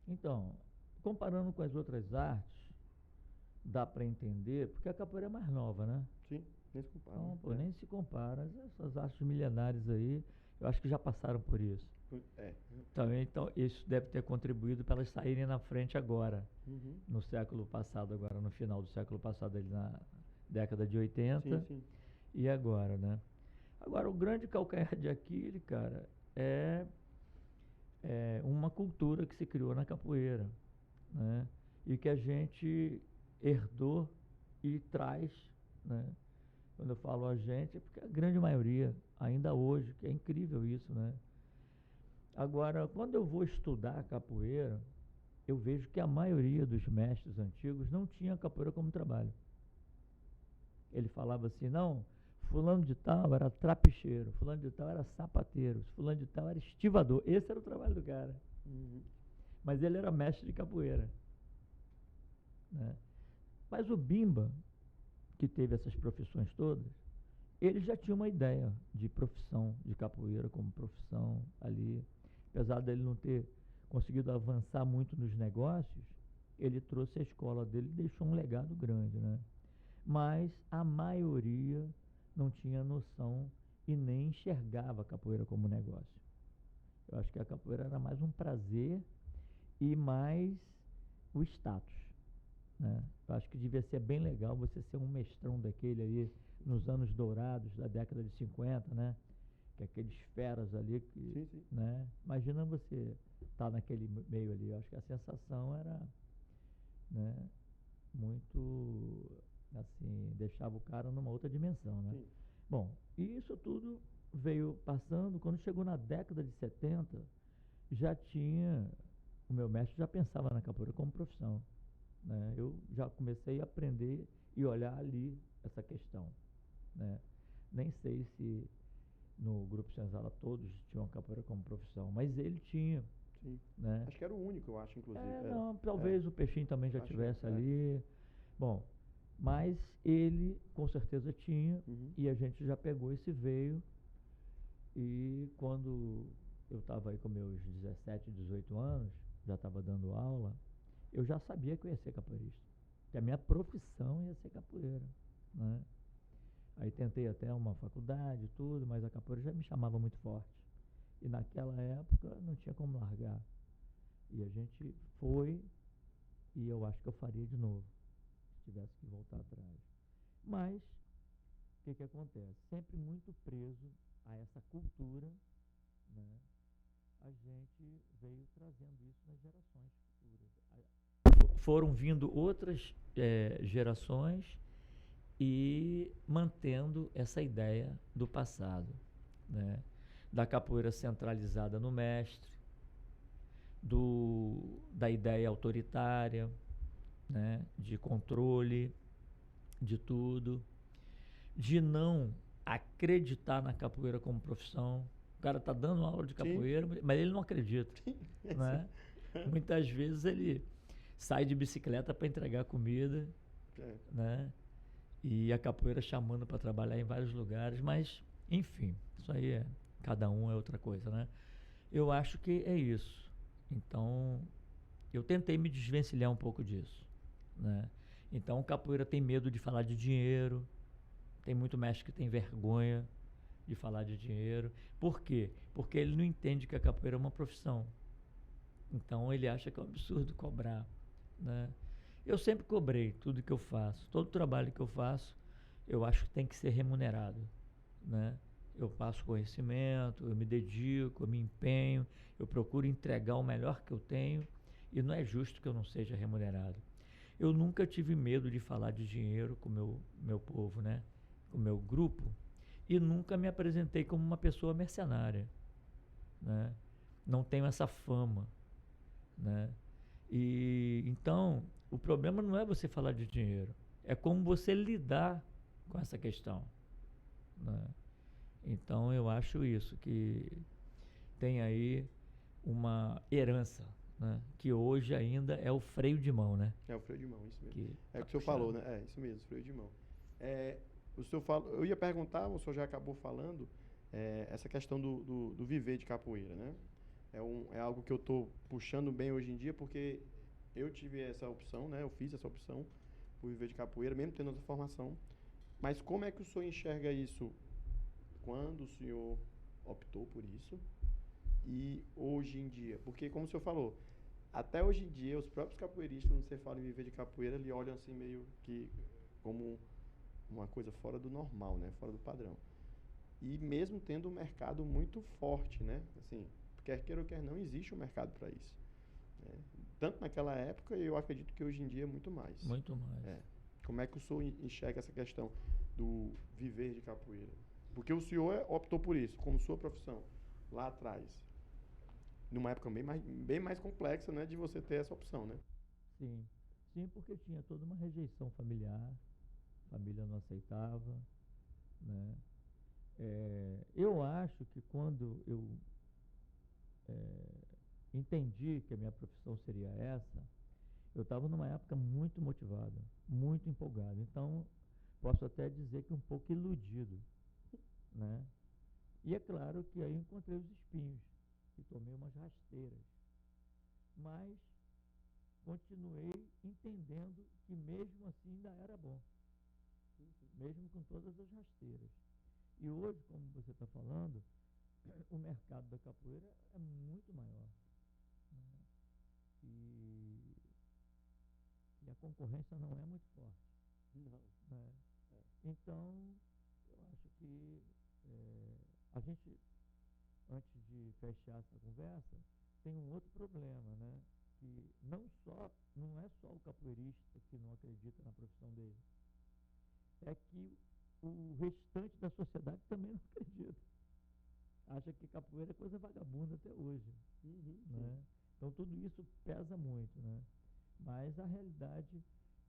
Então, comparando com as outras artes, dá para entender, porque a capoeira é mais nova, né? Sim, nem se compara. Então, pô, nem se compara. Essas artes milenares aí, eu acho que já passaram por isso. Então, isso deve ter contribuído para elas saírem na frente agora, no século passado, agora no final do século passado, ali na década de 80. Sim. E agora, né? Agora, o grande calcanhar de Aquiles, cara, é uma cultura que se criou na capoeira, né? E que a gente herdou e traz, né? Quando eu falo a gente, é porque a grande maioria, ainda hoje, que é incrível isso, né? Agora, quando eu vou estudar capoeira, eu vejo que a maioria dos mestres antigos não tinha capoeira como trabalho. Ele falava assim, não, fulano de tal era trapicheiro, fulano de tal era sapateiro, fulano de tal era estivador. Esse era o trabalho do cara. Uhum. Mas ele era mestre de capoeira, né? Mas o Bimba, que teve essas profissões todas, ele já tinha uma ideia de profissão de capoeira como profissão ali. Apesar dele não ter conseguido avançar muito nos negócios, ele trouxe a escola dele e deixou um legado grande, né? Mas a maioria não tinha noção e nem enxergava a capoeira como negócio. Eu acho que a capoeira era mais um prazer e mais o status, né? Eu acho que devia ser bem legal você ser um mestrão daquele ali nos anos dourados da década de 50, né? Que aqueles feras ali que, Sim, sim. né? Imagina você estar naquele meio ali. Eu acho que a sensação era, né, muito assim, deixava o cara numa outra dimensão, né? Sim. Bom, e isso tudo veio passando. Quando chegou na década de 70, já tinha, o meu mestre já pensava na capoeira como profissão, né? Eu já comecei a aprender e olhar ali essa questão, né? Nem sei se no Grupo Senzala todos tinham capoeira como profissão, mas ele tinha, Sim. né? Acho que era o único, eu acho, inclusive. Não, talvez o Peixinho também já Acho que tivesse ali. Bom, mas ele com certeza tinha, Uhum. e a gente já pegou esse veio. E quando eu estava aí com meus 17, 18 anos, já estava dando aula, eu já sabia que eu ia ser capoeirista, que a minha profissão ia ser capoeira, né? Aí tentei até uma faculdade e tudo, mas a capoeira já me chamava muito forte. E naquela época não tinha como largar. E a gente foi, e eu acho que eu faria de novo, se tivesse que voltar atrás. Mas, o que acontece? Sempre muito preso a essa cultura, né? A gente veio trazendo isso nas gerações futuras. Foram vindo outras gerações e mantendo essa ideia do passado, né? Da capoeira centralizada no mestre, da ideia autoritária, né? De controle de tudo, de não acreditar na capoeira como profissão. O cara está dando aula de capoeira, sim, mas ele não acredita, né? Muitas vezes ele sai de bicicleta para entregar comida, né? E a capoeira chamando para trabalhar em vários lugares, mas enfim, isso aí cada um é outra coisa, né? Eu acho que é isso. Então, eu tentei me desvencilhar um pouco disso, né? Então, capoeira tem medo de falar de dinheiro, tem muito mestre que tem vergonha de falar de dinheiro. Por quê? Porque ele não entende que a capoeira é uma profissão. Então, ele acha que é um absurdo cobrar, né? Eu sempre cobrei tudo que eu faço. Todo trabalho que eu faço, eu acho que tem que ser remunerado, né? Eu passo conhecimento, eu me dedico, eu me empenho, eu procuro entregar o melhor que eu tenho e não é justo que eu não seja remunerado. Eu nunca tive medo de falar de dinheiro com o meu povo, né? Com o meu grupo, e nunca me apresentei como uma pessoa mercenária, né? Não tenho essa fama, né? E então, o problema não é você falar de dinheiro, é como você lidar com essa questão, né? Então, eu acho isso, que tem aí uma herança, né? Que hoje ainda é o freio de mão, né? É o freio de mão, isso mesmo. Que é o que o senhor falou, né? É, isso mesmo, freio de mão. O senhor falou, eu ia perguntar, o senhor já acabou falando, essa questão do viver de capoeira, né? É algo que eu estou puxando bem hoje em dia, porque eu tive essa opção, né? Eu fiz essa opção por viver de capoeira, mesmo tendo outra formação. Mas como é que o senhor enxerga isso quando o senhor optou por isso e hoje em dia? Porque, como o senhor falou, até hoje em dia, os próprios capoeiristas, quando você fala em viver de capoeira, eles olham assim meio que como uma coisa fora do normal, né? Fora do padrão. E mesmo tendo um mercado muito forte, né? Assim, quer queira ou quer não, existe um mercado para isso, né? Tanto naquela época, e eu acredito que hoje em dia é muito mais. Muito mais. Como é que o senhor enxerga essa questão do viver de capoeira? Porque o senhor optou por isso, como sua profissão, lá atrás. Numa época bem mais complexa, né, de você ter essa opção, né? Sim, sim, porque tinha toda uma rejeição familiar, a família não aceitava, né? Eu acho que quando eu entendi que a minha profissão seria essa, eu estava numa época muito motivado, muito empolgado. Então, posso até dizer que um pouco iludido, né? E é claro que aí encontrei os espinhos e tomei umas rasteiras. Mas continuei entendendo que mesmo assim ainda era bom, mesmo com todas as rasteiras. E hoje, como você está falando, o mercado da capoeira é muito maior, né? E, e a concorrência não é muito forte. Não. Né? Então, eu acho que a gente, antes de fechar essa conversa, tem um outro problema, né? Que não é só o capoeirista que não acredita na profissão dele, é que o restante da sociedade também não acredita. Acha que capoeira é coisa vagabunda até hoje. Né? Então tudo isso pesa muito, né? Mas a realidade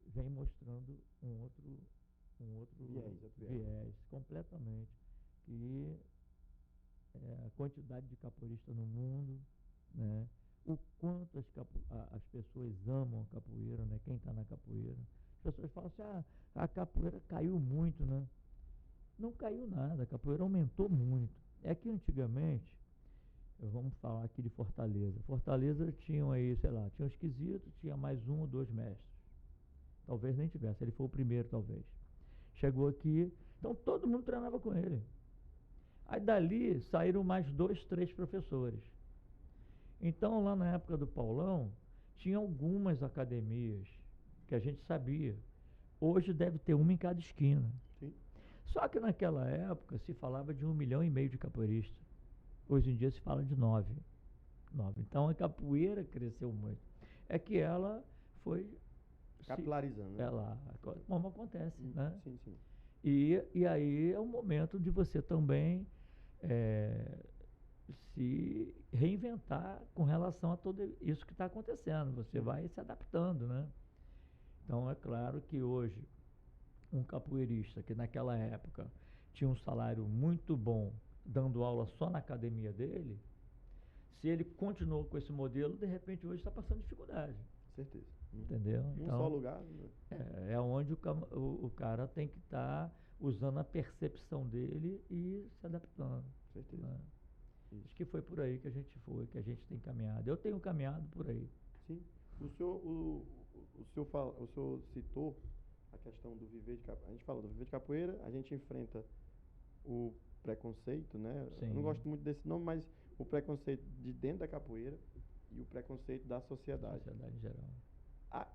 vem mostrando um outro viés completamente, que é a quantidade de capoeiristas no mundo, né? O quanto as pessoas amam a capoeira, né? Quem está na capoeira. As pessoas falam assim, a capoeira caiu muito, né? Não caiu nada, a capoeira aumentou muito. É que antigamente, vamos falar aqui de Fortaleza. Fortaleza tinham aí, sei lá, tinha um esquisito, tinha mais 1 ou 2 mestres. Talvez nem tivesse, ele foi o primeiro, talvez. Chegou aqui, então todo mundo treinava com ele. Aí dali saíram mais 2, 3 professores. Então lá na época do Paulão, tinha algumas academias que a gente sabia. Hoje deve ter uma em cada esquina. Sim. Só que naquela época se falava de 1,5 milhão de capoeiristas. Hoje em dia se fala de 9. Então a capoeira cresceu muito. É que ela foi capilarizando, né? Como acontece, né? Sim, sim. E aí é o momento de você também se reinventar com relação a tudo isso que está acontecendo. Você vai se adaptando, né? Então é claro que hoje um capoeirista que naquela época tinha um salário muito bom dando aula só na academia dele, se ele continuou com esse modelo, de repente hoje está passando dificuldade. Certeza. Entendeu? Então, só lugar. É onde o cara tem que estar usando a percepção dele e se adaptando. Certeza. Né? Acho que foi por aí que a gente tem caminhado. Eu tenho caminhado por aí. Sim. O senhor citou a questão do viver de capoeira. A gente falou do viver de capoeira, a gente enfrenta o preconceito, né? Sim. Eu não gosto muito desse nome, mas o preconceito de dentro da capoeira e o preconceito da sociedade. Sociedade em geral.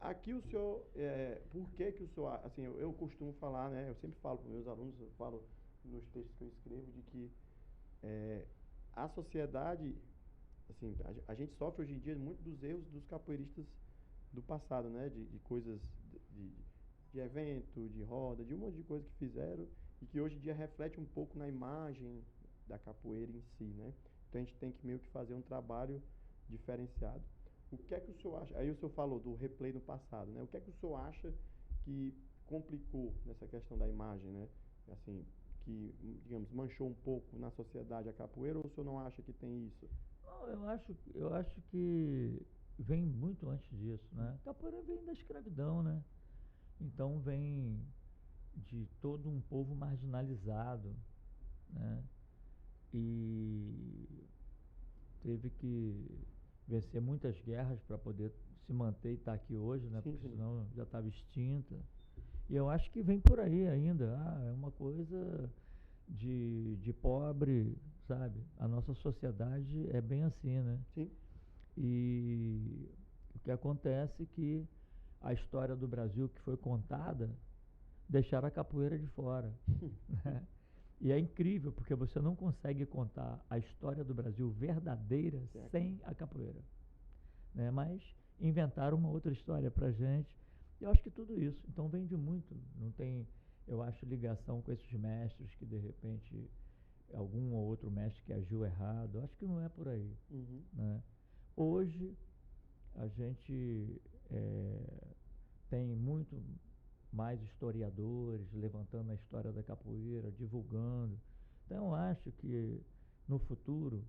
Aqui o senhor, por que o senhor, assim, eu costumo falar, né? Eu sempre falo para os meus alunos, eu falo nos textos que eu escrevo, de que a sociedade, assim, a gente sofre hoje em dia muito dos erros dos capoeiristas do passado, né? De coisas, de evento, de roda, de um monte de coisa que fizeram e que hoje em dia reflete um pouco na imagem da capoeira em si, né? Então a gente tem que meio que fazer um trabalho diferenciado. O que é que o senhor acha? Aí o senhor falou do replay no passado, né? O que é que o senhor acha que complicou nessa questão da imagem, né? Assim, que, digamos, manchou um pouco na sociedade a capoeira, ou o senhor não acha que tem isso? Não, eu acho que vem muito antes disso, né? A capoeira vem da escravidão, né? Então vem de todo um povo marginalizado, né? E teve que vencer muitas guerras para poder se manter e estar aqui hoje, né? Sim, Porque sim. senão já estava extinta. E eu acho que vem por aí ainda. É uma coisa de pobre, sabe? A nossa sociedade é bem assim, né? Sim. E o que acontece é que a história do Brasil que foi contada deixaram a capoeira de fora. Né? E é incrível, porque você não consegue contar a história do Brasil verdadeira sem a capoeira. Né? Mas inventaram uma outra história para gente. Eu acho que tudo isso. Então vende muito. Não tem, eu acho, ligação com esses mestres que de repente algum ou outro mestre que agiu errado. Eu acho que não é por aí. Uhum. Né? Hoje a gente tem muito mais historiadores levantando a história da capoeira, divulgando. Então eu acho que no futuro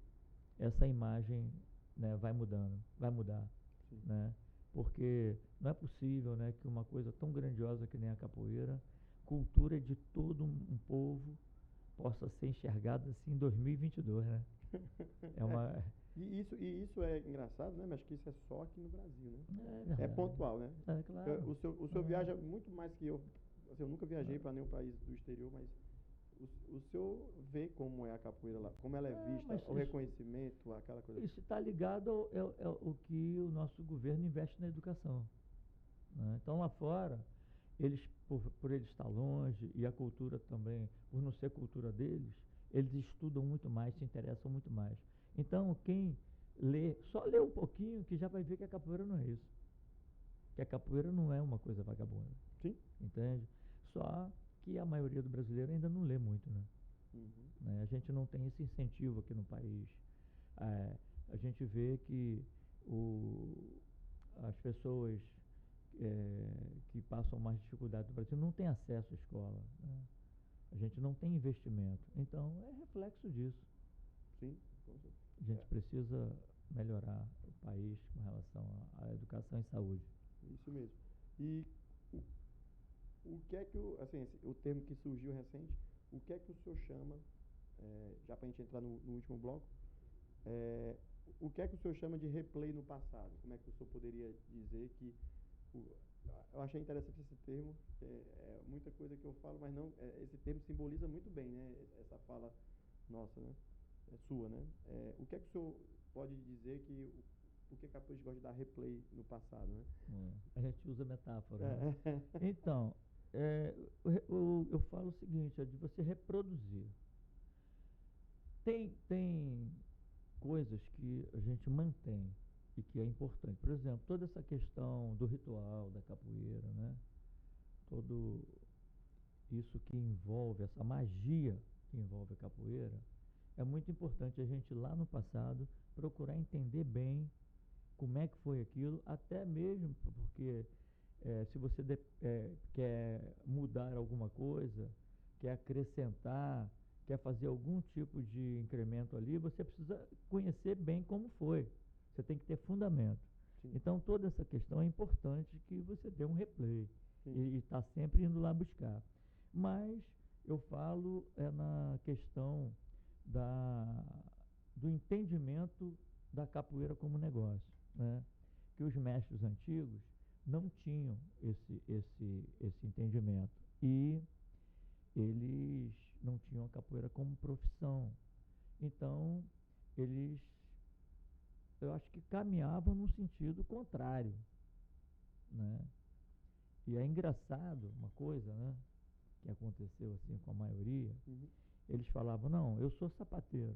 essa imagem, né, vai mudando, vai mudar. Sim. Né? Porque não é possível, né, que uma coisa tão grandiosa que nem a capoeira, cultura de todo um povo, possa ser enxergada assim em 2022, né? É uma... E isso é engraçado, né? Mas acho que isso é só aqui no Brasil, né? É É verdade. pontual, né? É claro. O senhor viaja muito mais que eu. Assim, eu nunca viajei para nenhum país do exterior, mas o senhor vê como é a capoeira lá, como ela é vista, Mas o reconhecimento, aquela coisa. isso está ligado ao que o nosso governo investe na educação. Né? Então lá fora, eles, por eles estar longe e a cultura também, por não ser cultura deles, eles estudam muito mais, se interessam muito mais. Então quem lê, só lê um pouquinho que já vai ver que a capoeira não é isso. Que a capoeira não é uma coisa vagabunda. Sim. Entende? Só que a maioria do brasileiro ainda não lê muito, né? Uhum. Né? A gente não tem esse incentivo aqui no país. A gente vê que as pessoas que passam mais dificuldade no Brasil não têm acesso à escola. Né? A gente não tem investimento. Então, é reflexo disso. Sim, com certeza. A gente precisa melhorar o país com relação à educação e saúde. Isso mesmo. E o que é que assim, o termo que surgiu recente, o que é que o senhor chama, já para a gente entrar no último bloco, o que é que o senhor chama de replay no passado? Como é que o senhor poderia dizer que eu achei interessante esse termo, é muita coisa que eu falo, mas não, esse termo simboliza muito bem, né? Essa fala nossa, né? Sua, né? O que é que o senhor pode dizer que por que a gente gosta de dar replay no passado, né? A gente usa metáfora. Né? Então, eu falo o seguinte, é de você reproduzir. Tem coisas que a gente mantém e que é importante. Por exemplo, toda essa questão do ritual, da capoeira, né? Todo isso que envolve, essa magia que envolve a capoeira, é muito importante a gente lá no passado procurar entender bem como é que foi aquilo, até mesmo porque se você quer mudar alguma coisa, quer acrescentar, quer fazer algum tipo de incremento ali, você precisa conhecer bem como foi. Você tem que ter fundamento. Sim. Então, toda essa questão é importante que você dê um replay. Sim. E está sempre indo lá buscar. Mas eu falo na questão do entendimento da capoeira como negócio. Né? Que os mestres antigos não tinham esse entendimento. E eles não tinham a capoeira como profissão. Então, eu acho que caminhavam no sentido contrário. Né? E é engraçado uma coisa, né, que aconteceu assim com a maioria. Uhum. Eles falavam, não, eu sou sapateiro.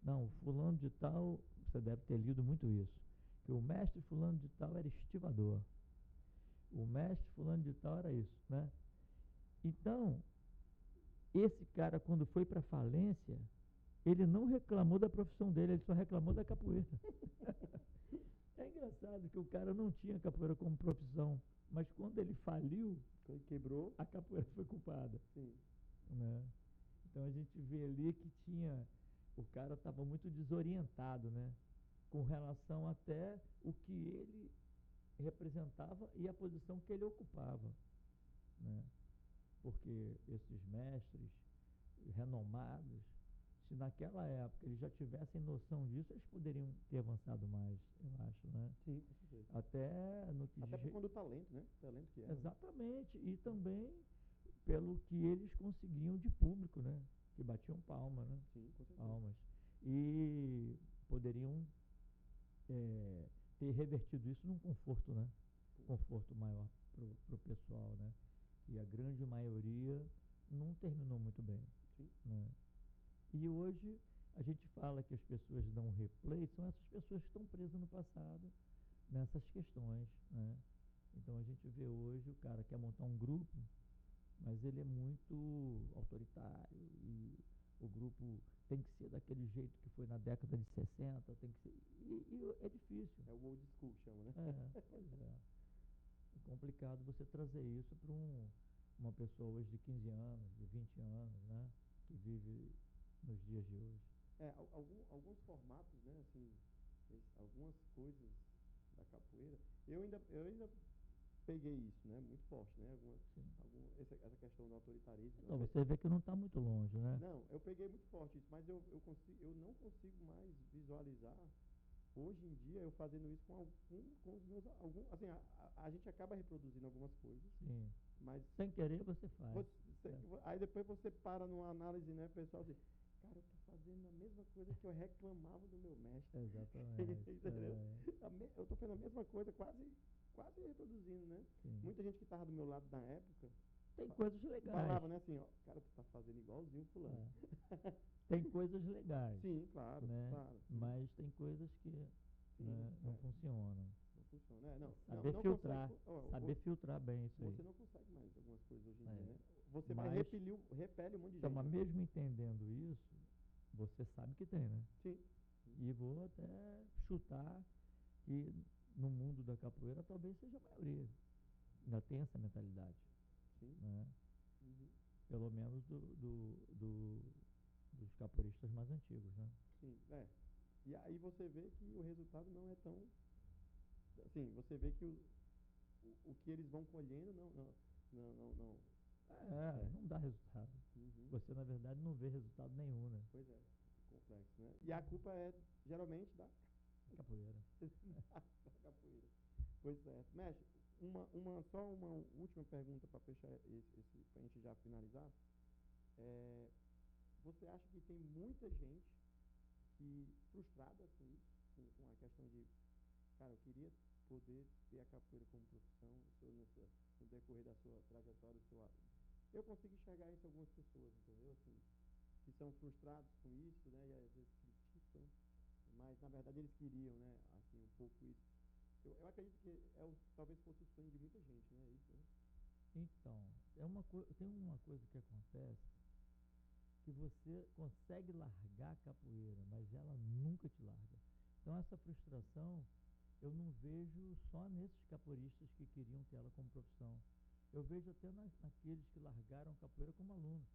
Não, fulano de tal, você deve ter lido muito isso, que o mestre fulano de tal era estivador. O mestre fulano de tal era isso, né? Então, esse cara, quando foi para falência, ele não reclamou da profissão dele, ele só reclamou da capoeira. É engraçado que o cara não tinha capoeira como profissão, mas quando ele faliu, ele quebrou, a capoeira foi culpada. Sim. Né? Então a gente vê ali que o cara estava muito desorientado, né? Com relação até o que ele representava e a posição que ele ocupava. Né? Porque esses mestres renomados, se naquela época eles já tivessem noção disso, eles poderiam ter avançado mais, eu acho, né? Sim, com certeza. Até por conta do talento, né? Talento que era. Exatamente. E também pelo que eles conseguiam de público, né? Que batiam palma, né? Sim, com certeza. Palmas. E poderiam ter revertido isso num conforto, né? Conforto maior pro pessoal, né? E a grande maioria não terminou muito bem. Sim. Né? E hoje a gente fala que as pessoas dão replay, são essas pessoas que estão presas no passado nessas questões. Né? Então a gente vê hoje o cara quer montar um grupo, mas ele é muito autoritário e o grupo tem que ser daquele jeito que foi na década de 60, tem que ser. E é difícil. É o old school, chama, né? Pois é. É complicado você trazer isso para uma pessoa hoje de 15 anos, de 20 anos, né? Que vive nos dias de hoje. Alguns formatos, né? Assim, algumas coisas da capoeira. Eu ainda peguei isso, né? Muito forte, né? Essa questão do autoritarismo. Então, você vê que não está muito longe, né? Não, eu peguei muito forte isso, mas eu não consigo mais visualizar hoje em dia eu fazendo isso com os meus assim, a gente acaba reproduzindo algumas coisas. Sim. Mas sem querer você faz. Aí depois você para numa análise, né, pessoal, assim, cara, eu tô fazendo a mesma coisa que eu reclamava do meu mestre. Exatamente. Eu tô fazendo a mesma coisa, quase reproduzindo, né? Sim. Muita gente que estava do meu lado na época tem coisas legais. Falava, né, assim, ó, cara, tu tá fazendo igualzinho fulano. Tem coisas legais. Sim, claro, né? claro. Mas tem coisas que não funcionam. Não funciona, né? Saber filtrar. Saber filtrar bem isso aí. Você não consegue mais algumas coisas hoje em dia, né? Você vai repele um monte de gente. Então, mas mesmo entendendo isso, você sabe que tem, né? Sim. E vou até chutar que no mundo da capoeira talvez seja a maioria. Ainda tem essa mentalidade. Sim. Né? Pelo menos dos capoeiristas mais antigos, né? Sim, E aí você vê que o resultado não é tão... Assim, você vê que o que eles vão colhendo não não dá resultado. Você, na verdade, não vê resultado nenhum, né? Pois é, complexo, né? E a culpa é, geralmente, da capoeira. Da capoeira. Pois é. Mestre, só uma última pergunta para fechar para a gente já finalizar. Você acha que tem muita gente frustrada com isso, com a questão de, cara, eu queria poder ter a capoeira como profissão, no decorrer da sua trajetória, eu consigo enxergar isso em algumas pessoas, entendeu? Assim, que são frustrados com isso, né? E às vezes criticam, mas na verdade eles queriam, né? Assim, um pouco isso. Eu acredito que talvez fosse o sonho de muita gente, né? Isso, né? Então, tem uma coisa que acontece que você consegue largar a capoeira, mas ela nunca te larga. Então, essa frustração eu não vejo só nesses capoeiristas que queriam ter ela como profissão. Eu vejo até naqueles que largaram a capoeira como aluno.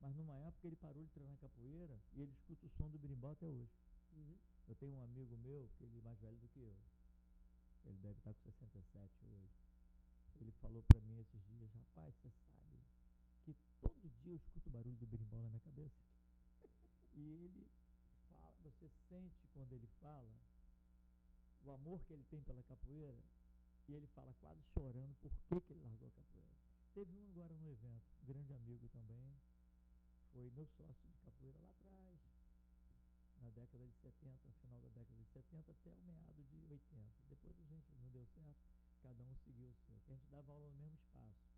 Mas numa época ele parou de treinar capoeira e ele escuta o som do berimbau até hoje. Eu tenho um amigo meu, que ele é mais velho do que eu. Ele deve estar com 67 hoje. Ele falou para mim esses dias, rapaz, você sabe que todo dia eu escuto o barulho do berimbau na minha cabeça. E ele fala, você sente quando ele fala o amor que ele tem pela capoeira, e ele fala quase chorando por que ele largou a capoeira. Teve um agora no evento, um grande amigo também, foi meu sócio de capoeira lá atrás, na década de 70, no final da década de 70 até o meado de 80. Depois a gente não deu certo, cada um seguiu o seu. A gente dava aula no mesmo espaço.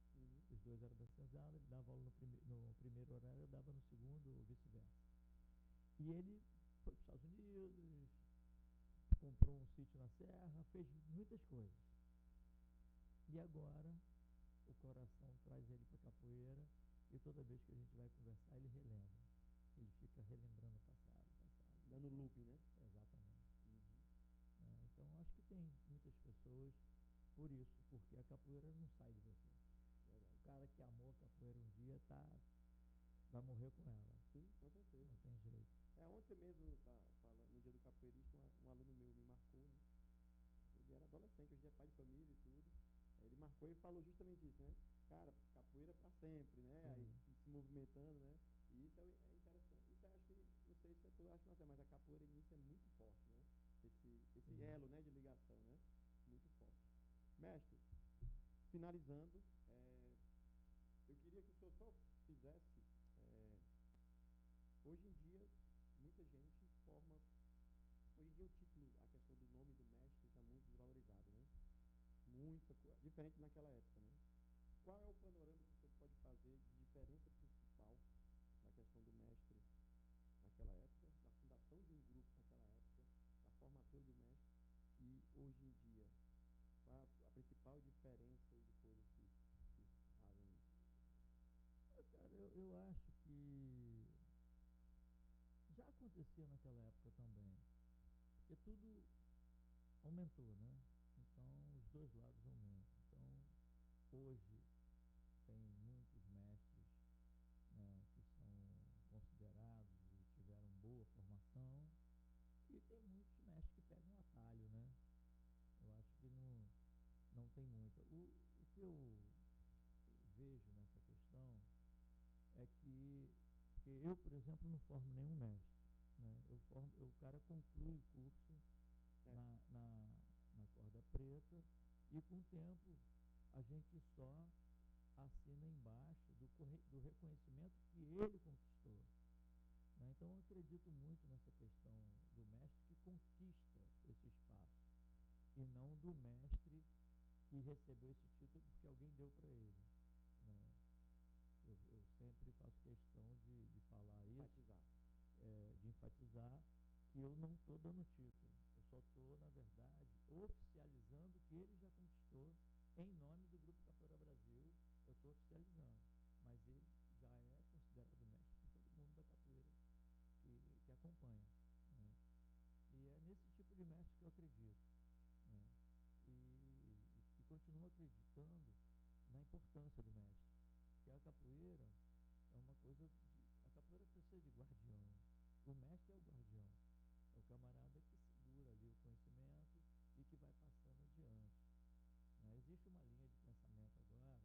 Os dois eram da senzala, ele dava aula no primeiro horário, eu dava no segundo, ou vice-versa. E ele foi para os Estados Unidos, comprou um sítio na serra, fez muitas coisas. E agora o coração traz ele para a capoeira e toda vez que a gente vai conversar ele relembra. Ele fica relembrando o passado. Dando loop, né? Exatamente. Então acho que tem muitas pessoas por isso, porque a capoeira não sai de você. O cara que amou a capoeira um dia vai morrer com ela. Sim, com certeza. Não tem jeito. Ontem mesmo, no dia do capoeirista, um aluno meu me marcou, né? Ele era adolescente, hoje é pai de família e tudo. Ele marcou e falou justamente isso, né? Cara, capoeira para sempre, né? Aí se movimentando, né? E isso é interessante. Isso eu acho que, não sei se tu acha, mas a capoeira nisso é muito forte, né? Esse elo, né, de ligação, né? Muito forte. Mestre, finalizando, eu queria que o senhor só fizesse, hoje em dia, muita gente forma, hoje em dia o título, a questão do nome do mestre está muito desvalorizado, né? Diferente naquela época, né? Qual é o panorama que o senhor pode fazer de diferença principal na questão do mestre naquela época, da fundação de um grupo naquela época, da formatura do mestre e hoje em dia? A principal diferença aí de coisas que fazem isso? Cara, eu acho que já acontecia naquela época também, porque tudo aumentou, né? Então, os dois lados aumentam. Então, hoje tem muitos mestres, né, que são considerados e tiveram boa formação, e tem muitos mestres que pegam atalho, né? Eu acho que não tem muito. O que eu vejo nessa questão é que eu, por exemplo, não formo nenhum mestre, né? O cara conclui o curso na corda preta, e com o tempo a gente só assina embaixo do reconhecimento que ele conquistou, né? Então eu acredito muito nessa questão do mestre que conquista esse espaço, e não do mestre que recebeu esse título porque alguém deu para ele, né? Eu sempre faço questão de falar isso, de enfatizar que eu não estou dando título, eu só estou, na verdade, oficializando o que ele já conquistou em nome do Grupo Capoeira Brasil. Eu estou oficializando, mas ele já é considerado mestre por todo mundo da capoeira que acompanha, né? E é nesse tipo de mestre que eu acredito, né? E continuo acreditando na importância do mestre, que a capoeira é uma coisa a capoeira precisa de guardião. O mestre é o guardião, é o camarada que segura ali o conhecimento e que vai passando adiante, né? Existe uma linha de pensamento agora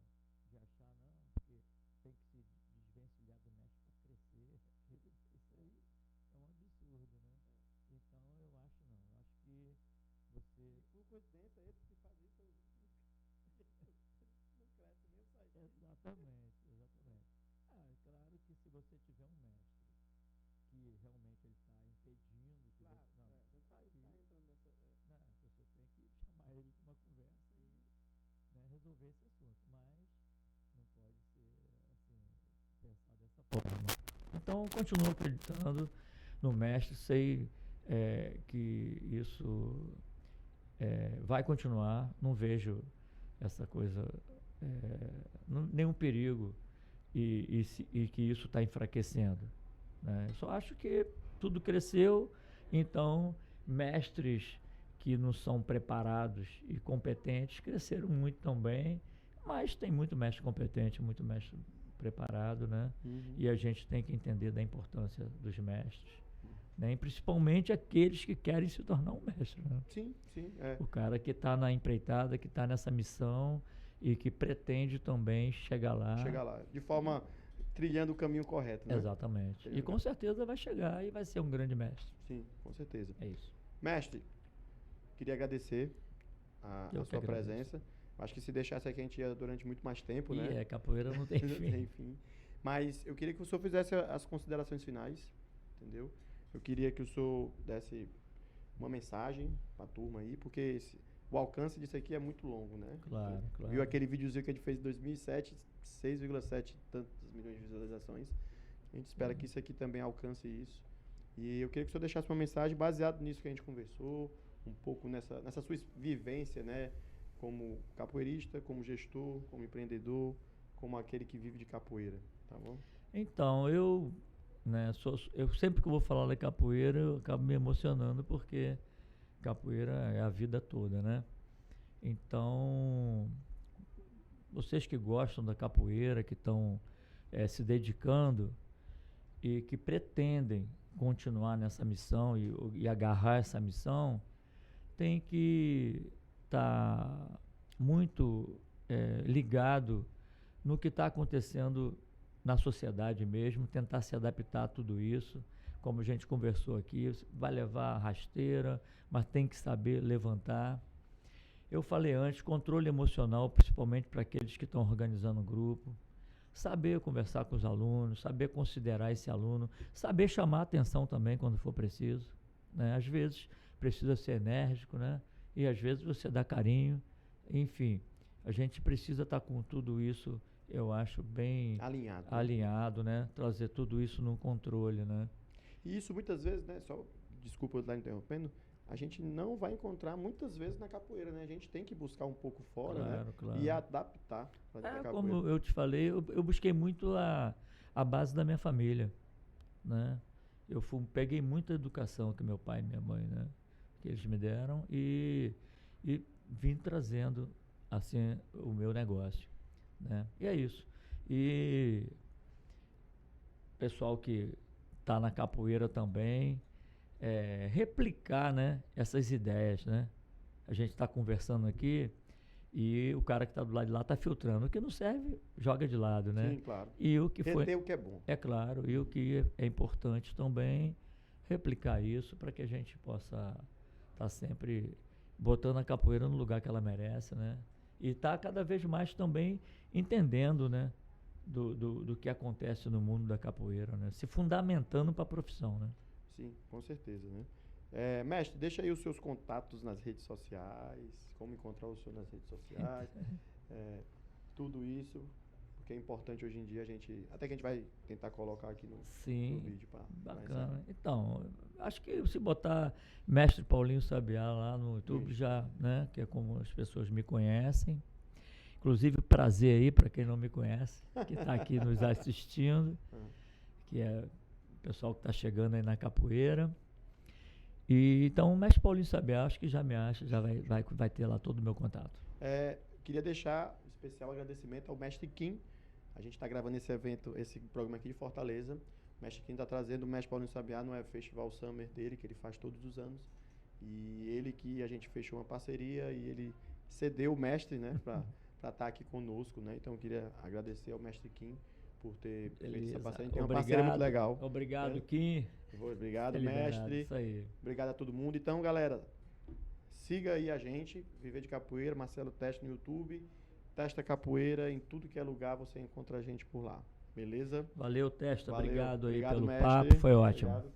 de achar, não, porque tem que se desvencilhar do mestre para crescer. Isso aí é um absurdo, né? Então eu acho não, eu acho que você... E por coincidência, esse que faz isso não cresce nem sai. Exatamente. É claro que se você tiver um mestre que realmente ele está impedindo que claro, você... Não, não está entrando nessa... Não, você tem que chamar ele para uma conversa e, né, resolver esse assunto, mas não pode ser assim, pensar dessa forma. Então, continuo acreditando no mestre, sei que isso vai continuar, não vejo essa coisa, nenhum perigo e que isso está enfraquecendo, né? Só acho que tudo cresceu, então mestres que não são preparados e competentes cresceram muito também, mas tem muito mestre competente, muito mestre preparado, né? Uhum. E a gente tem que entender da importância dos mestres, né? E principalmente aqueles que querem se tornar um mestre, né? Sim. O cara que está na empreitada, que está nessa missão e que pretende também chegar lá. De forma trilhando o caminho correto, né? Exatamente. E com certeza vai chegar e vai ser um grande mestre. Sim, com certeza. É isso. Mestre, queria agradecer a sua presença. Acho que se deixasse aqui a gente ia durante muito mais tempo, né? Capoeira não tem fim. Tem fim. Mas eu queria que o senhor fizesse as considerações finais, entendeu? Eu queria que o senhor desse uma mensagem para a turma aí, porque o alcance disso aqui é muito longo, né? Claro. Viu aquele videozinho que a gente fez em 2007, 6,7 tantos milhões de visualizações. A gente espera que isso aqui também alcance isso. E eu queria que o senhor deixasse uma mensagem baseada nisso que a gente conversou, um pouco nessa sua vivência, né? Como capoeirista, como gestor, como empreendedor, como aquele que vive de capoeira, tá bom? Então, eu sempre que eu vou falar da capoeira, eu acabo me emocionando, porque capoeira é a vida toda, né? Então, vocês que gostam da capoeira, que estão se dedicando e que pretendem continuar nessa missão e agarrar essa missão, tem que estar muito ligado no que está acontecendo na sociedade mesmo, tentar se adaptar a tudo isso. Como a gente conversou aqui, vai levar rasteira, mas tem que saber levantar. Eu falei antes, controle emocional, principalmente para aqueles que estão organizando o grupo. Saber conversar com os alunos, saber considerar esse aluno, saber chamar a atenção também quando for preciso, né? Às vezes precisa ser enérgico, né? E às vezes você dá carinho. Enfim, a gente precisa estar com tudo isso, eu acho, bem alinhado, né? Trazer tudo isso no controle, né? E isso muitas vezes, né? Só, desculpa eu estar interrompendo, a gente não vai encontrar muitas vezes na capoeira, né? A gente tem que buscar um pouco fora, né? Claro, claro. E adaptar para a capoeira. Como eu te falei, eu busquei muito a base da minha família, né? Peguei muita educação que meu pai e minha mãe, né? Que eles me deram e vim trazendo, assim, o meu negócio, né? E é isso. E pessoal que está na capoeira também, replicar, né, essas ideias, né? A gente está conversando aqui e o cara que está do lado de lá está filtrando. O que não serve, joga de lado, né? Sim, claro. E o que Reter o que é bom. É claro, e o que é importante também, replicar isso para que a gente possa estar sempre botando a capoeira no lugar que ela merece, né? E tá cada vez mais também entendendo, né? Do que acontece no mundo da capoeira, né? Se fundamentando para a profissão, né? Sim, com certeza, né? Mestre, deixa aí os seus contatos nas redes sociais, como encontrar o senhor nas redes sociais, tudo isso, porque é importante hoje em dia até que a gente vai tentar colocar aqui no vídeo. Bacana. Então, acho que se botar Mestre Paulinho Sabiá lá no YouTube já, né? Que é como as pessoas me conhecem. Inclusive, prazer aí para quem não me conhece, que está aqui nos assistindo, que é o pessoal que está chegando aí na capoeira. E então, o Mestre Paulinho Sabiá, acho que já me acha, já vai ter lá todo o meu contato. Queria deixar especial agradecimento ao Mestre Kim. A gente está gravando esse programa aqui de Fortaleza. O Mestre Kim está trazendo o Mestre Paulinho Sabiá no Festival Summer dele, que ele faz todos os anos. E ele que a gente fechou uma parceria e ele cedeu o mestre, né, para estar aqui conosco, né? Então eu queria agradecer ao Mestre Kim por ter feito essa parceria. Tem uma parceria muito legal. Obrigado, Kim. Obrigado, mestre. Isso aí. Obrigado a todo mundo. Então, galera, siga aí a gente, Viver de Capoeira, Marcelo Teste no YouTube. Testa Capoeira, em tudo que é lugar você encontra a gente por lá. Beleza? Valeu, Testa. Valeu. Obrigado aí pelo mestre. papo, foi ótimo. Obrigado.